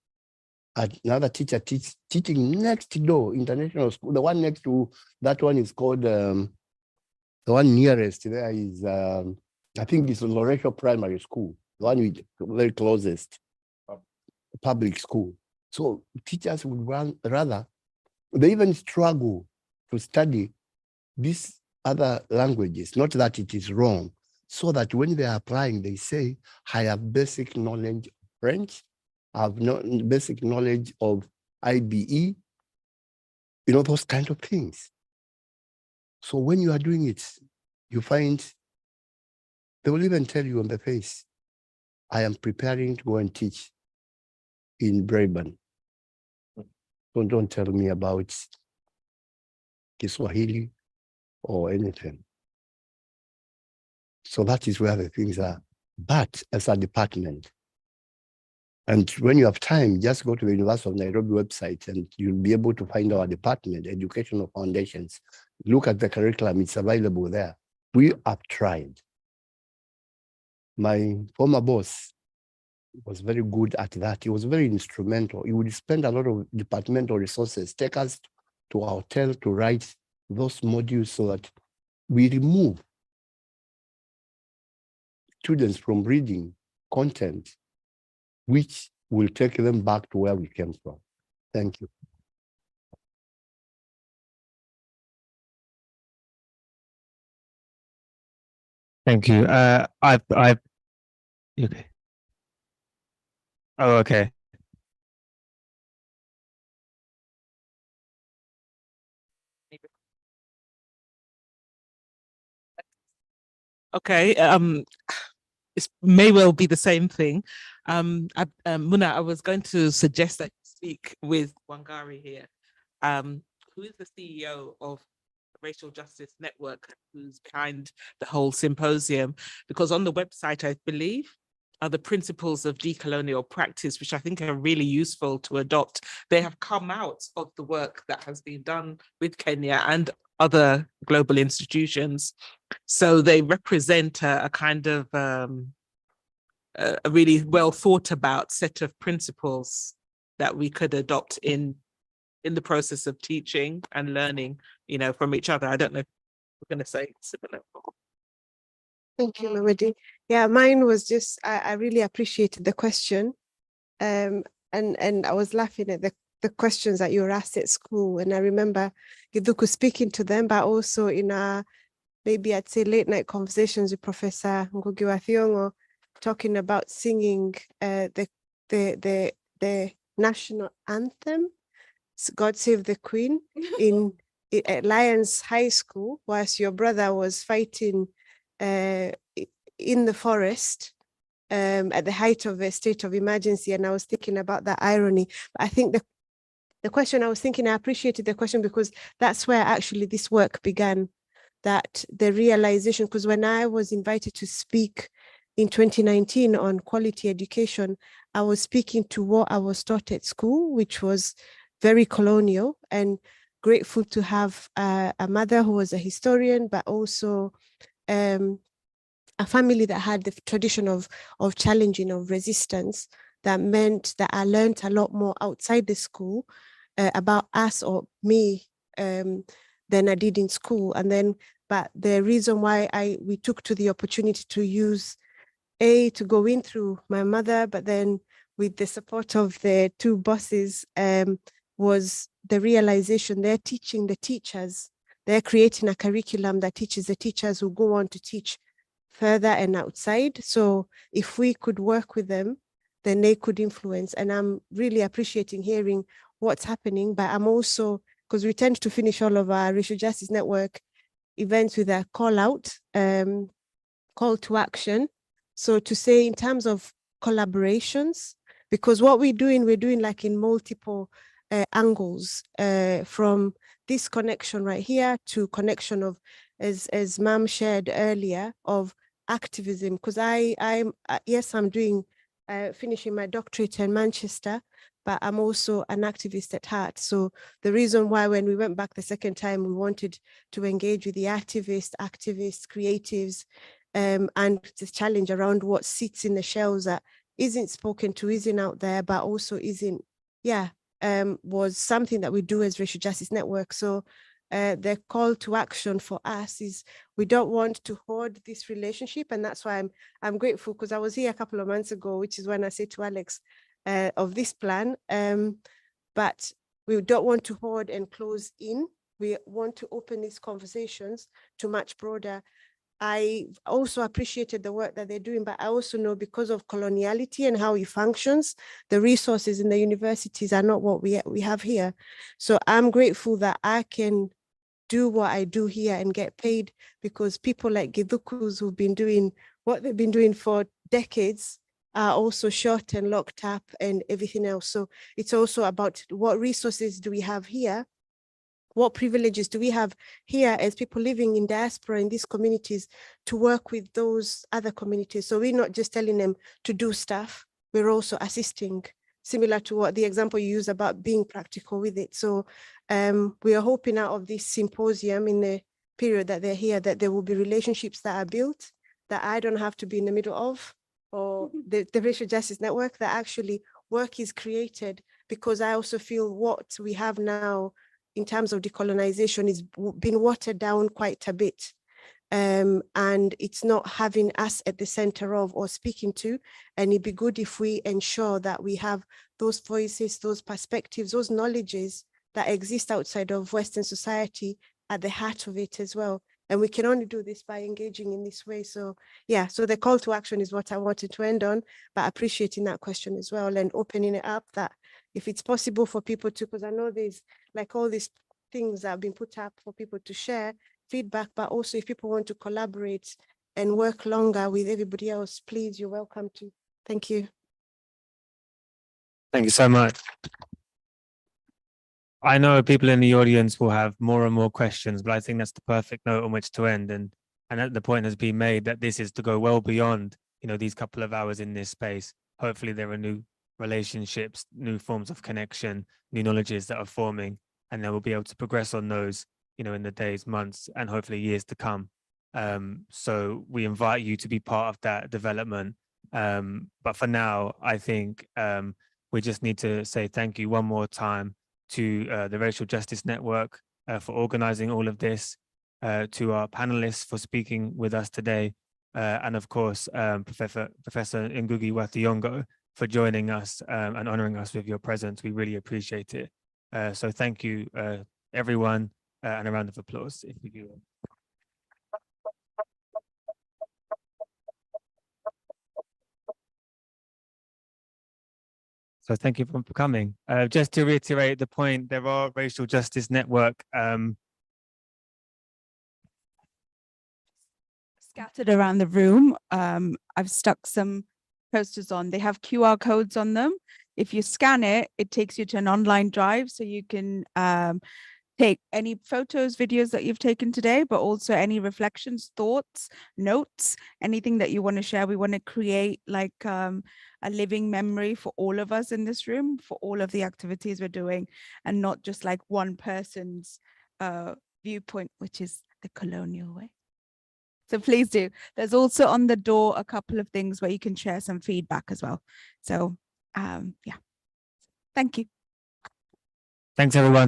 another teacher teaching next door, international school. The one next to that one is called, the one nearest there is, I think it's Loretto Primary School, the one with very closest public school. So teachers would rather, they even struggle to study these other languages, not that it is wrong, so that when they are applying, they say, I have basic knowledge of French, I have basic knowledge of IBE, those kind of things. So when you are doing it, you find, they will even tell you on the face, I am preparing to go and teach in Braeburn. So don't tell me about Kiswahili or anything. So that is where the things are. But as a department, and when you have time, just go to the University of Nairobi website and you'll be able to find our department, Educational Foundations. Look at the curriculum, it's available there. We have tried. My former boss was very good at that. He was very instrumental. He would spend a lot of departmental resources, take us to our hotel to write those modules so that we remove students from reading content which will take them back to where we came from. Thank you. Thank you. Okay. Oh, okay. Okay, it may well be the same thing. Muna, I was going to suggest that you speak with Wangari here, who is the CEO of Racial Justice Network, who's behind the whole symposium, because on the website, I believe, are the principles of decolonial practice, which I think are really useful to adopt. They have come out of the work that has been done with Kenya and other global institutions. So they represent a kind of a really well thought about set of principles that we could adopt in the process of teaching and learning, you know, from each other. I don't know if we're going to say similar. Thank you, Mamadi. Yeah, mine was just, I really appreciated the question. And I was laughing at the questions that you were asked at school. And I remember Githuku speaking to them, but also in our, maybe I'd say late night conversations with Professor Ngũgĩ wa Thiong'o, talking about singing the national anthem, God Save the Queen, at Lions High School, whilst your brother was fighting in the forest at the height of a state of emergency. And I was thinking about that irony. But I think the question I was thinking, I appreciated the question because that's where actually this work began, that the realization, because when I was invited to speak in 2019 on quality education, I was speaking to what I was taught at school, which was very colonial, and grateful to have a mother who was a historian, but also a family that had the tradition of challenging, of resistance, that meant that I learned a lot more outside the school about us or me than I did in school. And then, but the reason why we took to the opportunity to use to go in through my mother, but then with the support of the two bosses, was the realization they're teaching the teachers, they're creating a curriculum that teaches the teachers who go on to teach further and outside. So if we could work with them, then they could influence. And I'm really appreciating hearing what's happening, but I'm also, because we tend to finish all of our Racial Justice Network events with a call out, call to action. So to say in terms of collaborations, because what we're doing like in multiple angles, from this connection right here to connection of, as Ma'am shared earlier, of activism, because I'm doing finishing my doctorate in Manchester, but I'm also an activist at heart. So the reason why when we went back the second time, we wanted to engage with the activists, creatives, and the challenge around what sits in the shelves that isn't spoken to, isn't out there, but also isn't, was something that we do as Racial Justice Network. So the call to action for us is we don't want to hoard this relationship. And that's why I'm grateful, because I was here a couple of months ago, which is when I said to Alex of this plan, but we don't want to hoard and close in. We want to open these conversations to much broader. I also appreciated the work that they're doing, but I also know because of coloniality and how it functions, the resources in the universities are not what we have here. So I'm grateful that I can do what I do here and get paid, because people like Githukus who've been doing what they've been doing for decades are also shot and locked up and everything else. So it's also about what resources do we have here? What privileges do we have here as people living in diaspora in these communities to work with those other communities? So we're not just telling them to do stuff, we're also assisting, similar to what the example you use about being practical with it. So we are hoping out of this symposium in the period that they're here, that there will be relationships that are built that I don't have to be in the middle of, or the Racial Justice Network, that actually work is created, because I also feel what we have now in terms of decolonization is been watered down quite a bit. And it's not having us at the center of or speaking to, and it'd be good if we ensure that we have those voices, those perspectives, those knowledges that exist outside of Western society at the heart of it as well. And we can only do this by engaging in this way. So yeah, so the call to action is what I wanted to end on, but appreciating that question as well and opening it up, that if it's possible for people to, because I know there's like all these things that have been put up for people to share feedback, but also if people want to collaborate and work longer with everybody else, please, you're welcome to. Thank you. Thank you so much. I know people in the audience will have more and more questions, but I think that's the perfect note on which to end. And the point has been made that this is to go well beyond, these couple of hours in this space. Hopefully there are new relationships, new forms of connection, new knowledges that are forming, and then we'll be able to progress on those, in the days, months, and hopefully years to come. So we invite you to be part of that development. But for now, I think we just need to say thank you one more time to the Racial Justice Network for organizing all of this, to our panelists for speaking with us today, and of course, Professor Ngugi wa Thiong'o for joining us and honoring us with your presence. We really appreciate it. So thank you, everyone, and a round of applause if we do. So thank you for coming. Just to reiterate the point, there are Racial Justice Network scattered around the room. I've stuck some posters on. They have QR codes on them. If you scan it, it takes you to an online drive, so you can take any photos, videos that you've taken today, but also any reflections, thoughts, notes, anything that you want to share. We want to create like a living memory for all of us in this room, for all of the activities we're doing, and not just like one person's viewpoint, which is the colonial way. So please do. There's also on the door a couple of things where you can share some feedback as well. So yeah, thank you. Thanks, everyone.